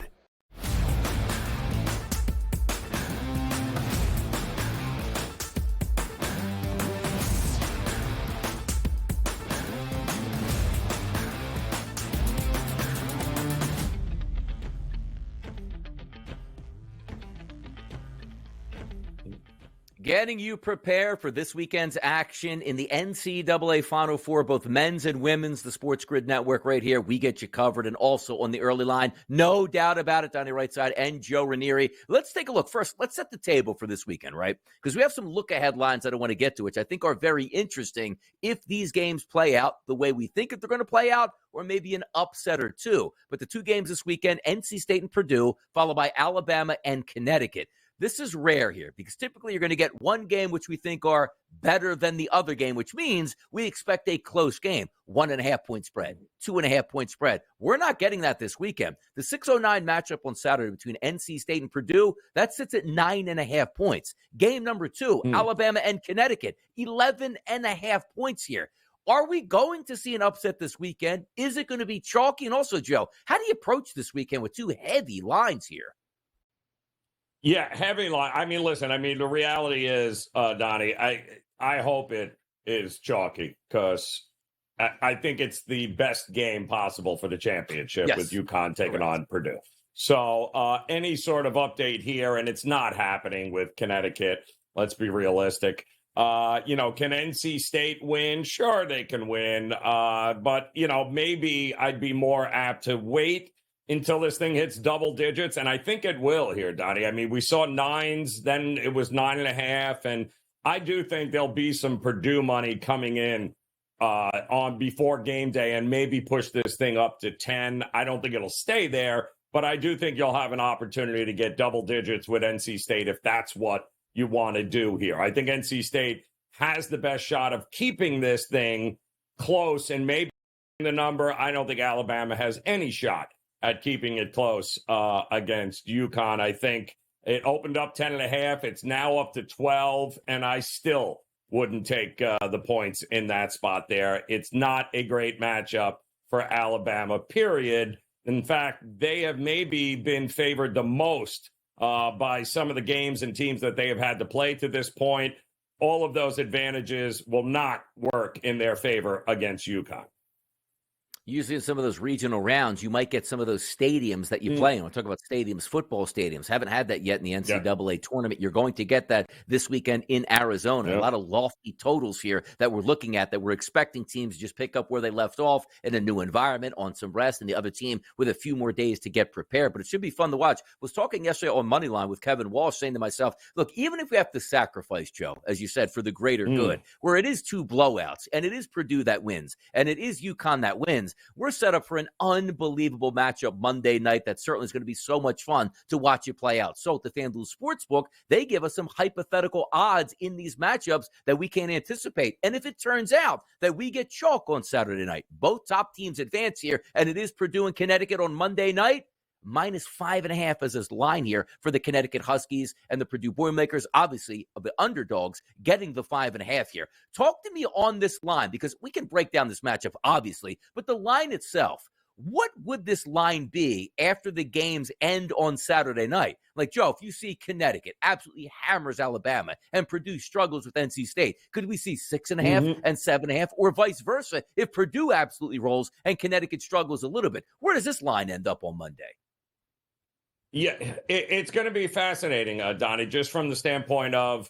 Getting you prepared for this weekend's action in the NCAA Final Four, both men's and women's, the SportsGrid Network right here. We get you covered, and also on the early line. No doubt about it, Donnie Rightside and Joe Ranieri. Let's take a look. First, let's set the table for this weekend, right? Because we have some look-ahead lines that I want to get to, which I think are very interesting if these games play out the way we think they're going to play out, or maybe an upset or two. But the two games this weekend, NC State and Purdue, followed by Alabama and Connecticut. This is rare here because typically you're going to get one game which we think are better than the other game, which means we expect a close game, 1.5 point spread, 2.5 point spread. We're not getting that this weekend. The 6:09 matchup on Saturday between NC State and Purdue, that sits at 9.5 points. Game number two, Alabama and Connecticut, 11.5 points here. Are we going to see an upset this weekend? Is it going to be chalky? And also, Joe, how do you approach this weekend with two heavy lines here? Yeah, heavy line. I mean, listen, the reality is, Donnie, I hope it is chalky because I think it's the best game possible for the championship with UConn taking on Purdue. So any sort of update here, and it's not happening with Connecticut. Let's be realistic. Can NC State win? Sure, they can win. But, maybe I'd be more apt to wait until this thing hits double digits. And I think it will here, Donnie. I mean, we saw 9s, then it was 9.5. And I do think there'll be some Purdue money coming in on before game day and maybe push this thing up to 10. I don't think it'll stay there, but I do think you'll have an opportunity to get double digits with NC State if that's what you want to do here. I think NC State has the best shot of keeping this thing close and maybe the number. I don't think Alabama has any shot at keeping it close against UConn. I think it opened up 10.5. It's now up to 12, and I still wouldn't take the points in that spot there. It's not a great matchup for Alabama, period. In fact, they have maybe been favored the most by some of the games and teams that they have had to play to this point. All of those advantages will not work in their favor against UConn. Usually in some of those regional rounds, you might get some of those stadiums that you play in. We'll talk about stadiums, football stadiums. Haven't had that yet in the NCAA tournament. You're going to get that this weekend in Arizona. A lot of lofty totals here that we're looking at, that we're expecting teams to just pick up where they left off in a new environment on some rest, and the other team with a few more days to get prepared. But it should be fun to watch. I was talking yesterday on Moneyline with Kevin Walsh, saying to myself, look, even if we have to sacrifice, Joe, as you said, for the greater good, where it is two blowouts, and it is Purdue that wins, and it is UConn that wins, we're set up for an unbelievable matchup Monday night that certainly is going to be so much fun to watch it play out. So at the FanDuel Sportsbook, they give us some hypothetical odds in these matchups that we can't anticipate. And if it turns out that we get chalk on Saturday night, both top teams advance here, and it is Purdue and Connecticut on Monday night, -5.5 as this line here for the Connecticut Huskies and the Purdue Boilermakers, obviously of the underdogs, getting the 5.5 here. Talk to me on this line, because we can break down this matchup, obviously, but the line itself, what would this line be after the games end on Saturday night? Like, Joe, if you see Connecticut absolutely hammers Alabama and Purdue struggles with NC State, could we see 6.5 and 7.5, or vice versa if Purdue absolutely rolls and Connecticut struggles a little bit? Where does this line end up on Monday? Yeah, it's going to be fascinating, Donnie, just from the standpoint of,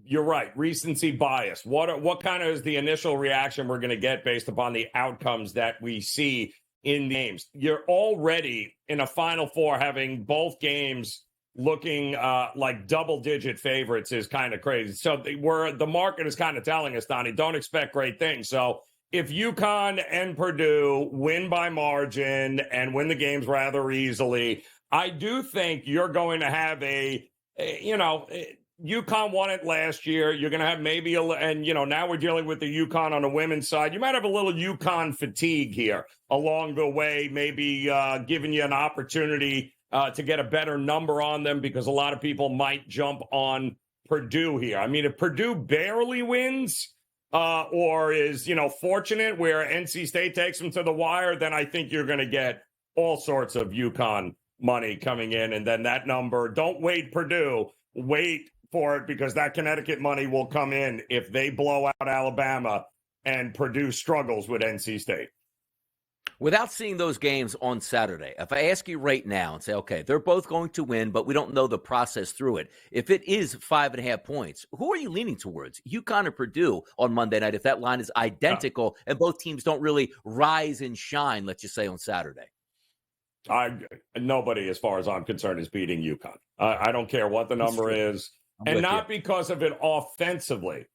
you're right, recency bias. What kind of is the initial reaction we're going to get based upon the outcomes that we see in games? You're already in a Final Four having both games looking like double-digit favorites is kind of crazy. So the market is kind of telling us, Donnie, don't expect great things. So if UConn and Purdue win by margin and win the games rather easily, I do think you're going to have UConn won it last year. You're going to have maybe, now we're dealing with the UConn on the women's side. You might have a little UConn fatigue here along the way, maybe giving you an opportunity to get a better number on them, because a lot of people might jump on Purdue here. I mean, if Purdue barely wins, or is, fortunate where NC State takes them to the wire, then I think you're going to get all sorts of UConn money coming in. And then that number, don't wait Purdue, wait for it, because that Connecticut money will come in if they blow out Alabama and Purdue struggles with NC State. Without seeing those games on Saturday, if I ask you right now and say, okay, they're both going to win, but we don't know the process through it. If it is 5.5 points, who are you leaning towards? UConn or Purdue on Monday night if that line is identical and both teams don't really rise and shine, let's just say, on Saturday? Nobody, as far as I'm concerned, is beating UConn. I don't care what the number is. And not because of it offensively,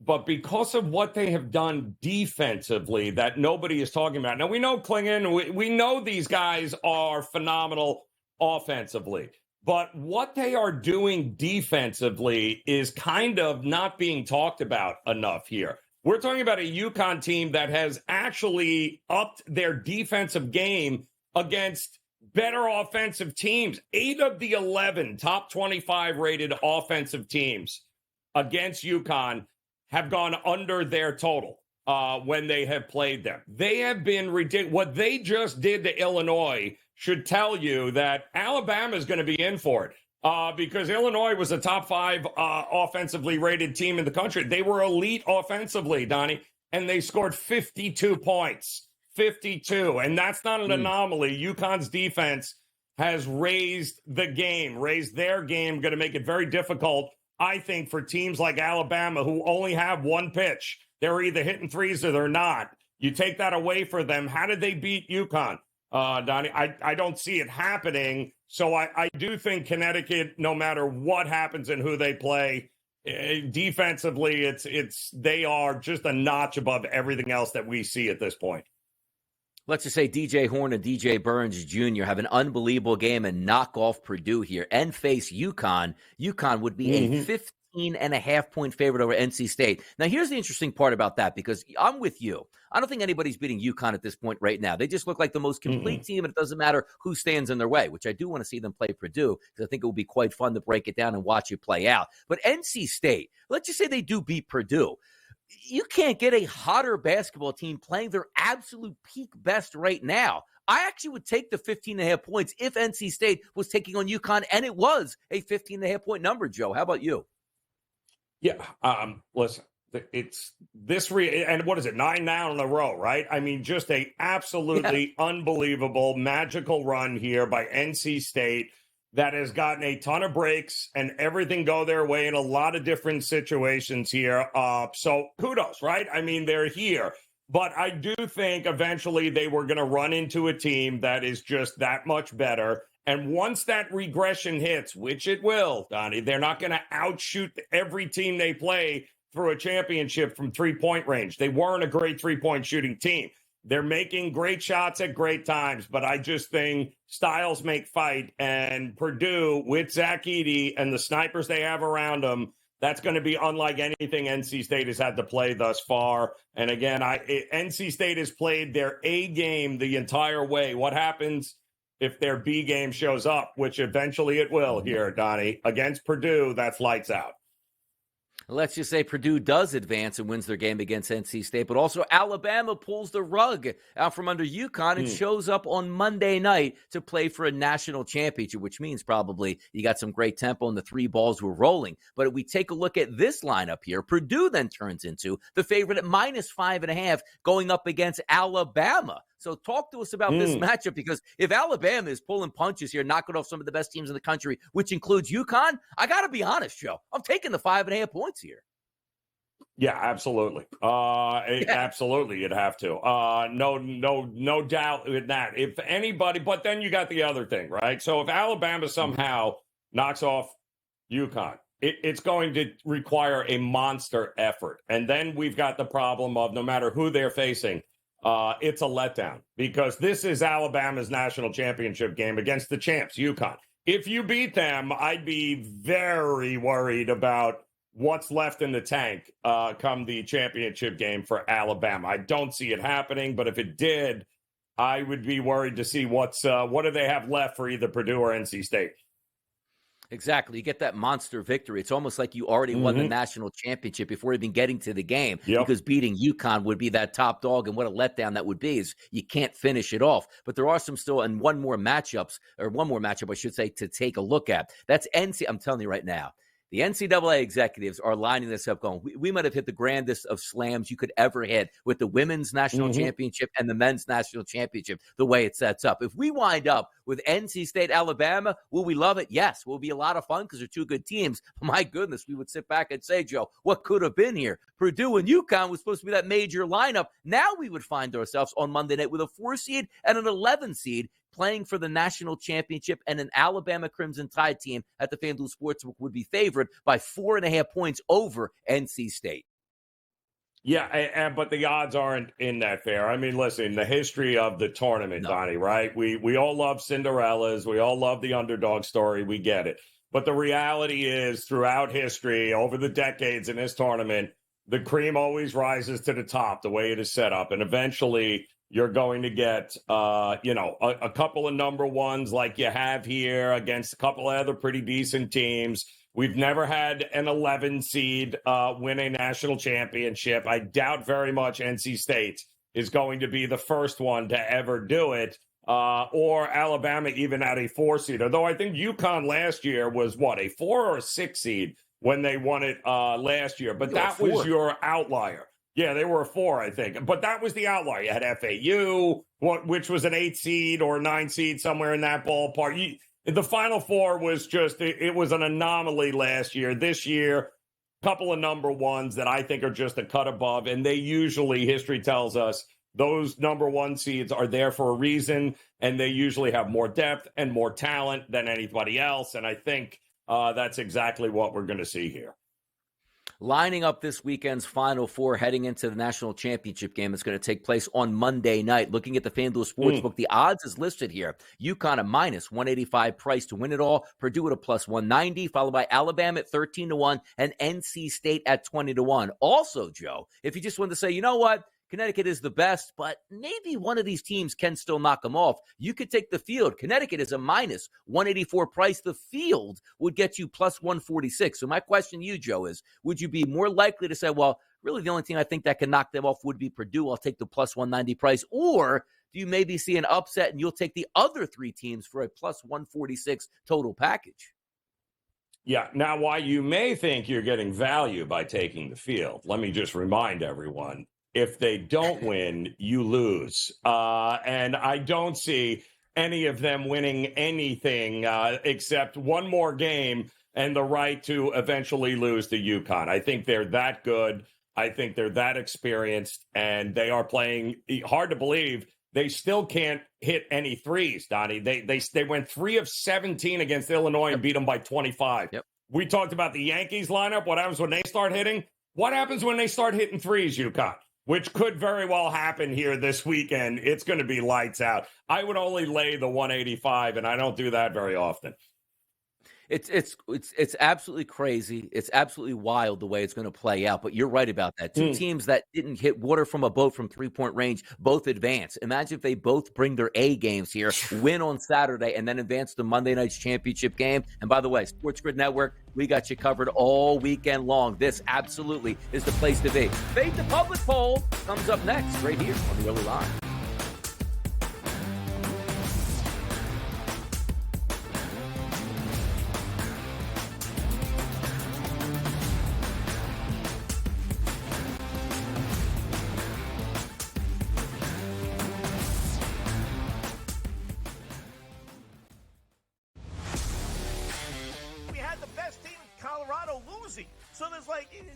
but because of what they have done defensively that nobody is talking about. Now, we know Klingon, we know these guys are phenomenal offensively, but what they are doing defensively is kind of not being talked about enough here. We're talking about a UConn team that has actually upped their defensive game against better offensive teams. 8 of the 11 top 25 rated offensive teams against UConn have gone under their total when they have played them. They have been ridiculous. What they just did to Illinois should tell you that Alabama is going to be in for it because Illinois was a top 5 offensively rated team in the country. They were elite offensively, Donnie, and they scored 52 points. 52, and that's not an anomaly. UConn's defense has raised their game, going to make it very difficult, I think, for teams like Alabama who only have one pitch. They're either hitting threes or they're not. You take that away for them. How did they beat UConn, Donnie? I don't see it happening. So I do think Connecticut, no matter what happens and who they play, defensively, they are just a notch above everything else that we see at this point. Let's just say DJ Horn and DJ Burns Jr. have an unbelievable game and knock off Purdue here and face UConn. UConn would be a 15.5-point favorite over NC State. Now, here's the interesting part about that, because I'm with you. I don't think anybody's beating UConn at this point right now. They just look like the most complete team, and it doesn't matter who stands in their way, which I do want to see them play Purdue because I think it will be quite fun to break it down and watch it play out. But NC State, let's just say they do beat Purdue. You can't get a hotter basketball team playing their absolute peak best right now. I actually would take the 15.5 points if NC State was taking on UConn, and it was a 15.5-point number, Joe. How about you? Yeah, listen, it's this and what is it, 9 now in a row, right? I mean, just a absolutely unbelievable, magical run here by NC State that has gotten a ton of breaks and everything go their way in a lot of different situations here. So kudos, right? I mean, they're here. But I do think eventually they were going to run into a team that is just that much better. And once that regression hits, which it will, Donnie, they're not going to outshoot every team they play through a championship from three-point range. They weren't a great three-point shooting team. They're making great shots at great times, but I just think styles make fight. And Purdue, with Zach Edey and the snipers they have around them, that's going to be unlike anything NC State has had to play thus far. And again, NC State has played their A game the entire way. What happens if their B game shows up, which eventually it will here, Donnie, against Purdue? That's lights out. Let's just say Purdue does advance and wins their game against NC State, but also Alabama pulls the rug out from under UConn and shows up on Monday night to play for a national championship, which means probably you got some great tempo and the three balls were rolling. But if we take a look at this lineup here, Purdue then turns into the favorite at -5.5 going up against Alabama. So talk to us about this matchup, because if Alabama is pulling punches here, knocking off some of the best teams in the country, which includes UConn, I got to be honest, Joe, I'm taking the 5.5 points here. Yeah, absolutely. Absolutely, you'd have to. No doubt in that. If anybody, but then you got the other thing, right? So if Alabama somehow knocks off UConn, it's going to require a monster effort. And then we've got the problem of no matter who they're facing, it's a letdown, because this is Alabama's national championship game against the champs, UConn. If you beat them, I'd be very worried about what's left in the tank come the championship game for Alabama. I don't see it happening, but if it did, I would be worried to see what do they have left for either Purdue or NC State. Exactly. You get that monster victory. It's almost like you already won the national championship before even getting to the game, because beating UConn would be that top dog, and what a letdown that would be is you can't finish it off. But there are some still, and one more matchup, I should say, to take a look at. That's NC. I'm telling you right now, The NCAA executives are lining this up going, we might have hit the grandest of slams you could ever hit with the women's national championship and the men's national championship, the way it sets up. If we wind up with NC State, Alabama, will we love it? Yes. Will it be a lot of fun because they're two good teams? But my goodness, we would sit back and say, Joe, what could have been here? Purdue and UConn was supposed to be that major lineup. Now we would find ourselves on Monday night with a 4 seed and an 11 seed playing for the national championship, and an Alabama Crimson Tide team at the FanDuel Sportsbook would be favored by 4.5 points over NC State. Yeah, but the odds aren't in that fair. I mean, listen, the history of the tournament, Donnie, right? We all love Cinderellas. We all love the underdog story. We get it. But the reality is, throughout history, over the decades in this tournament, the cream always rises to the top, the way it is set up. And eventually you're going to get, a couple of number ones like you have here against a couple of other pretty decent teams. We've never had an 11 seed win a national championship. I doubt very much NC State is going to be the first one to ever do it, or Alabama even at a 4 seed. Although I think UConn last year was, a 4 or a 6 seed when they won it last year. But that was your outlier. Yeah, they were a 4, I think. But that was the outlier. You had FAU, which was an 8 seed or 9 seed, somewhere in that ballpark. The Final Four was just, it was an anomaly last year. This year, a couple of number ones that I think are just a cut above. And they usually, history tells us, those number 1 seeds are there for a reason. And they usually have more depth and more talent than anybody else. And I think that's exactly what we're going to see here. Lining up this weekend's Final Four heading into the national championship game that's going to take place on Monday night. Looking at the FanDuel Sportsbook, the odds is listed here. UConn a minus 185 price to win it all. Purdue at a plus 190, followed by Alabama at 13-1 and NC State at 20-1. Also, Joe, if you just want to say, you know what? Connecticut is the best, but maybe one of these teams can still knock them off. You could take the field. Connecticut is a minus 184 price. The field would get you plus 146. So my question to you, Joe, is would you be more likely to say, well, really the only team I think that can knock them off would be Purdue. I'll take the plus 190 price. Or do you maybe see an upset and you'll take the other 3 teams for a plus 146 total package? Yeah. Now, while you may think you're getting value by taking the field, let me just remind everyone, if they don't win, you lose. And I don't see any of them winning anything except one more game and the right to eventually lose to UConn. I think they're that good. I think they're that experienced, and they are playing hard to believe. They still can't hit any threes, Donnie. They went 3 of 17 against Illinois and beat them by 25. Yep. We talked about the Yankees lineup. What happens when they start hitting? What happens when they start hitting threes, UConn? Which could very well happen here this weekend. It's going to be lights out. I would only lay the 185, and I don't do that very often. It's absolutely crazy. It's absolutely wild the way it's going to play out. But you're right about that. 2 teams that didn't hit water from a boat from 3-point range, both advance. Imagine if they both bring their A games here, win on Saturday, and then advance to Monday night's championship game. And by the way, SportsGrid Network, we got you covered all weekend long. This absolutely is the place to be. Fade the Public poll comes up next, right here on the Early Line. So there's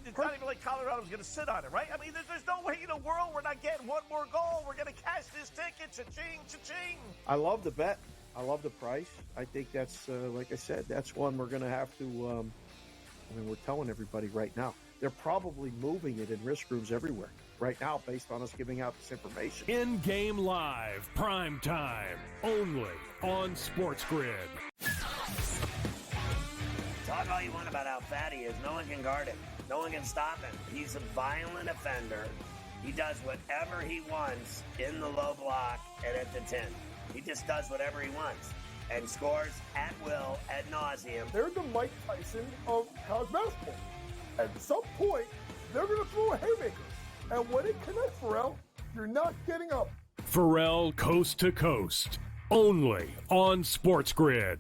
it's not even like Colorado's going to sit on it, right? I mean, there's no way in the world we're not getting one more goal. We're going to cash this ticket. Cha-ching, cha-ching. I love the bet. I love the price. I think that's, like I said, that's one we're going to have to, we're telling everybody right now. They're probably moving it in risk rooms everywhere right now based on us giving out this information. In-game live, prime time, only on SportsGrid. Talk all you want about how fat he is. No one can guard him. No one can stop him. He's a violent offender. He does whatever he wants in the low block and at the 10. He just does whatever he wants and scores at will, ad nauseum. They're the Mike Tyson of college basketball. At some point, they're going to throw a haymaker. And when it connects, Pharrell, you're not getting up. Pharrell Coast to Coast, only on SportsGrid.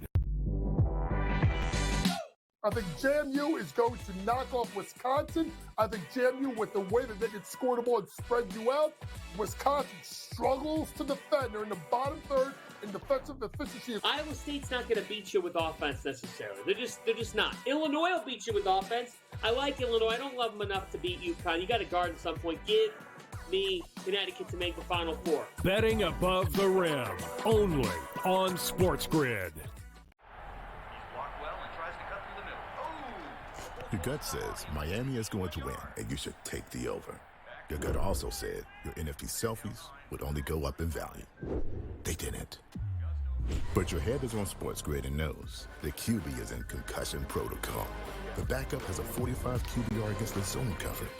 I think JMU is going to knock off Wisconsin. I think JMU, with the way that they can score the ball and spread you out, Wisconsin struggles to defend. They're in the bottom third in defensive efficiency. Iowa State's not going to beat you with offense necessarily. They're just not. Illinois will beat you with offense. I like Illinois. I don't love them enough to beat UConn. You got to guard at some point. Give me Connecticut to make the Final Four. Betting above the rim, only on SportsGrid. Your gut says Miami is going to win, and you should take the over. Your gut also said your NFT selfies would only go up in value. They didn't. But your head is on SportsGrid and knows the QB is in concussion protocol. The backup has a 45 QBR against the zone coverage.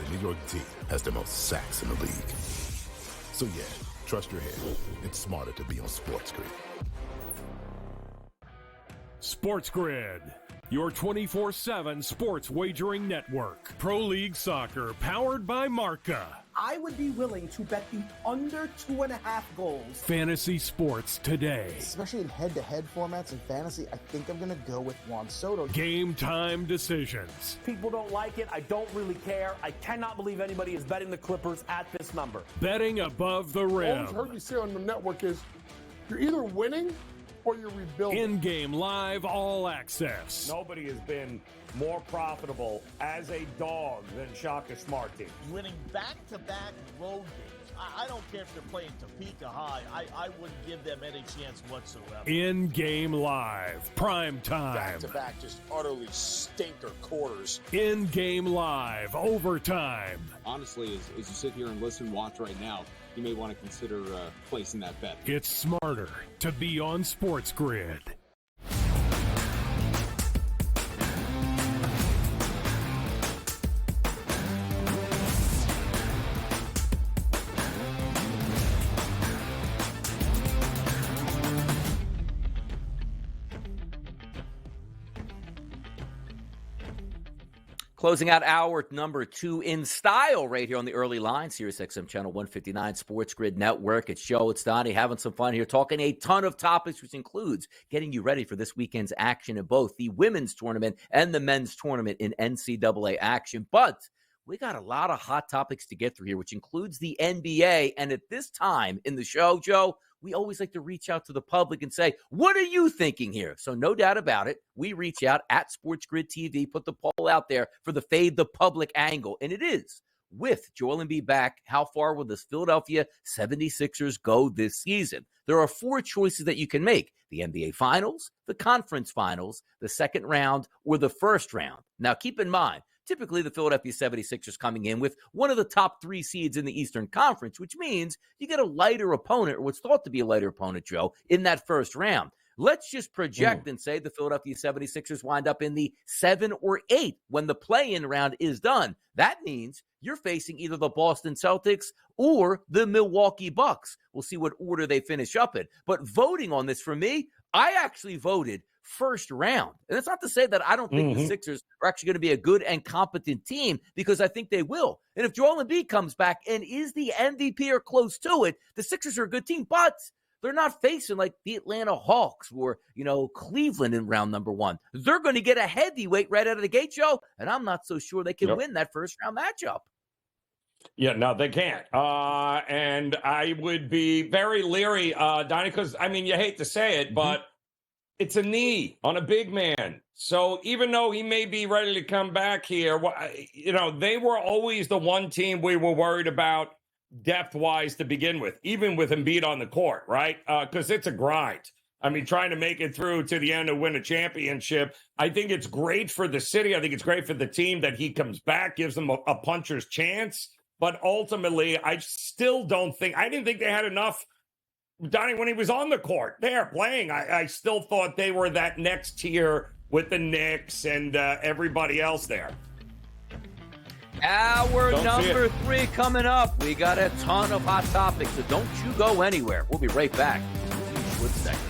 The New York D has the most sacks in the league. So yeah, trust your head. It's smarter to be on SportsGrid. SportsGrid, your 24/7 sports wagering network. Pro League Soccer, powered by Marca. I would be willing to bet the under 2.5 goals. Fantasy sports today. Especially in head-to-head formats and fantasy, I think I'm going to go with Juan Soto. Game time decisions. People don't like it. I don't really care. I cannot believe anybody is betting the Clippers at this number. Betting above the All rim. I've heard you say on the network is you're either winning or you're rebuilding. In-game live all access. Nobody has been more profitable as a dog than Shaka Smart team. Winning back-to-back road games. I don't care if they're playing Topeka High. I wouldn't give them any chance whatsoever. In-game live, prime time. Back-to-back, just utterly stinker quarters. In-game live, overtime. Honestly, as you sit here and listen, watch right now, you may want to consider placing that bet. It's smarter to be on SportsGrid. Closing out hour number 2 in style right here on the early line, Sirius XM Channel 159 Sports Grid Network. It's Joe, it's Donnie, having some fun here, talking a ton of topics, which includes getting you ready for this weekend's action in both the women's tournament and the men's tournament in NCAA action. But we got a lot of hot topics to get through here, which includes the NBA. And at this time in the show, Joe, we always like to reach out to the public and say, what are you thinking here? So no doubt about it, we reach out at SportsGrid TV, put the poll out there for the Fade the Public angle. And it is, with Joel Embiid back, how far will the Philadelphia 76ers go this season? There are 4 choices that you can make: the NBA Finals, the Conference Finals, the second round, or the first round. Now, keep in mind, typically the Philadelphia 76ers coming in with one of the top 3 seeds in the Eastern Conference, which means you get a lighter opponent, or what's thought to be a lighter opponent, Joe, in that first round. Let's just project and say the Philadelphia 76ers wind up in the 7 or 8 when the play-in round is done. That means you're facing either the Boston Celtics or the Milwaukee Bucks. We'll see what order they finish up in. But voting on this for me, I actually voted first round. And that's not to say that I don't think the Sixers are actually going to be a good and competent team, because I think they will. And if Joel Embiid comes back and is the MVP or close to it, the Sixers are a good team, but they're not facing like the Atlanta Hawks or, Cleveland in round number 1. They're going to get a heavyweight right out of the gate, Joe, and I'm not so sure they can win that first round matchup. Yeah, no, they can't. And I would be very leery, Donnie, because, you hate to say it, but it's a knee on a big man. So even though he may be ready to come back here, they were always the one team we were worried about depth-wise to begin with, even with Embiid on the court, right? Because it's a grind. Trying to make it through to the end and win a championship. I think it's great for the city. I think it's great for the team that he comes back, gives them a puncher's chance. But ultimately, I didn't think they had enough, Donnie, when he was on the court there playing. I still thought they were that next tier with the Knicks and everybody else there. Hour number 3 coming up. We got a ton of hot topics, so don't you go anywhere. We'll be right back in a short second.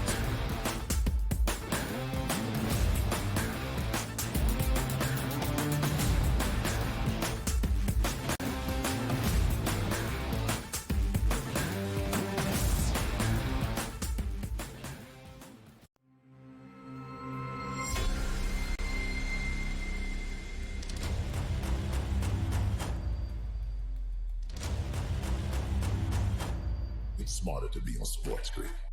smarter to be on SportsGrid.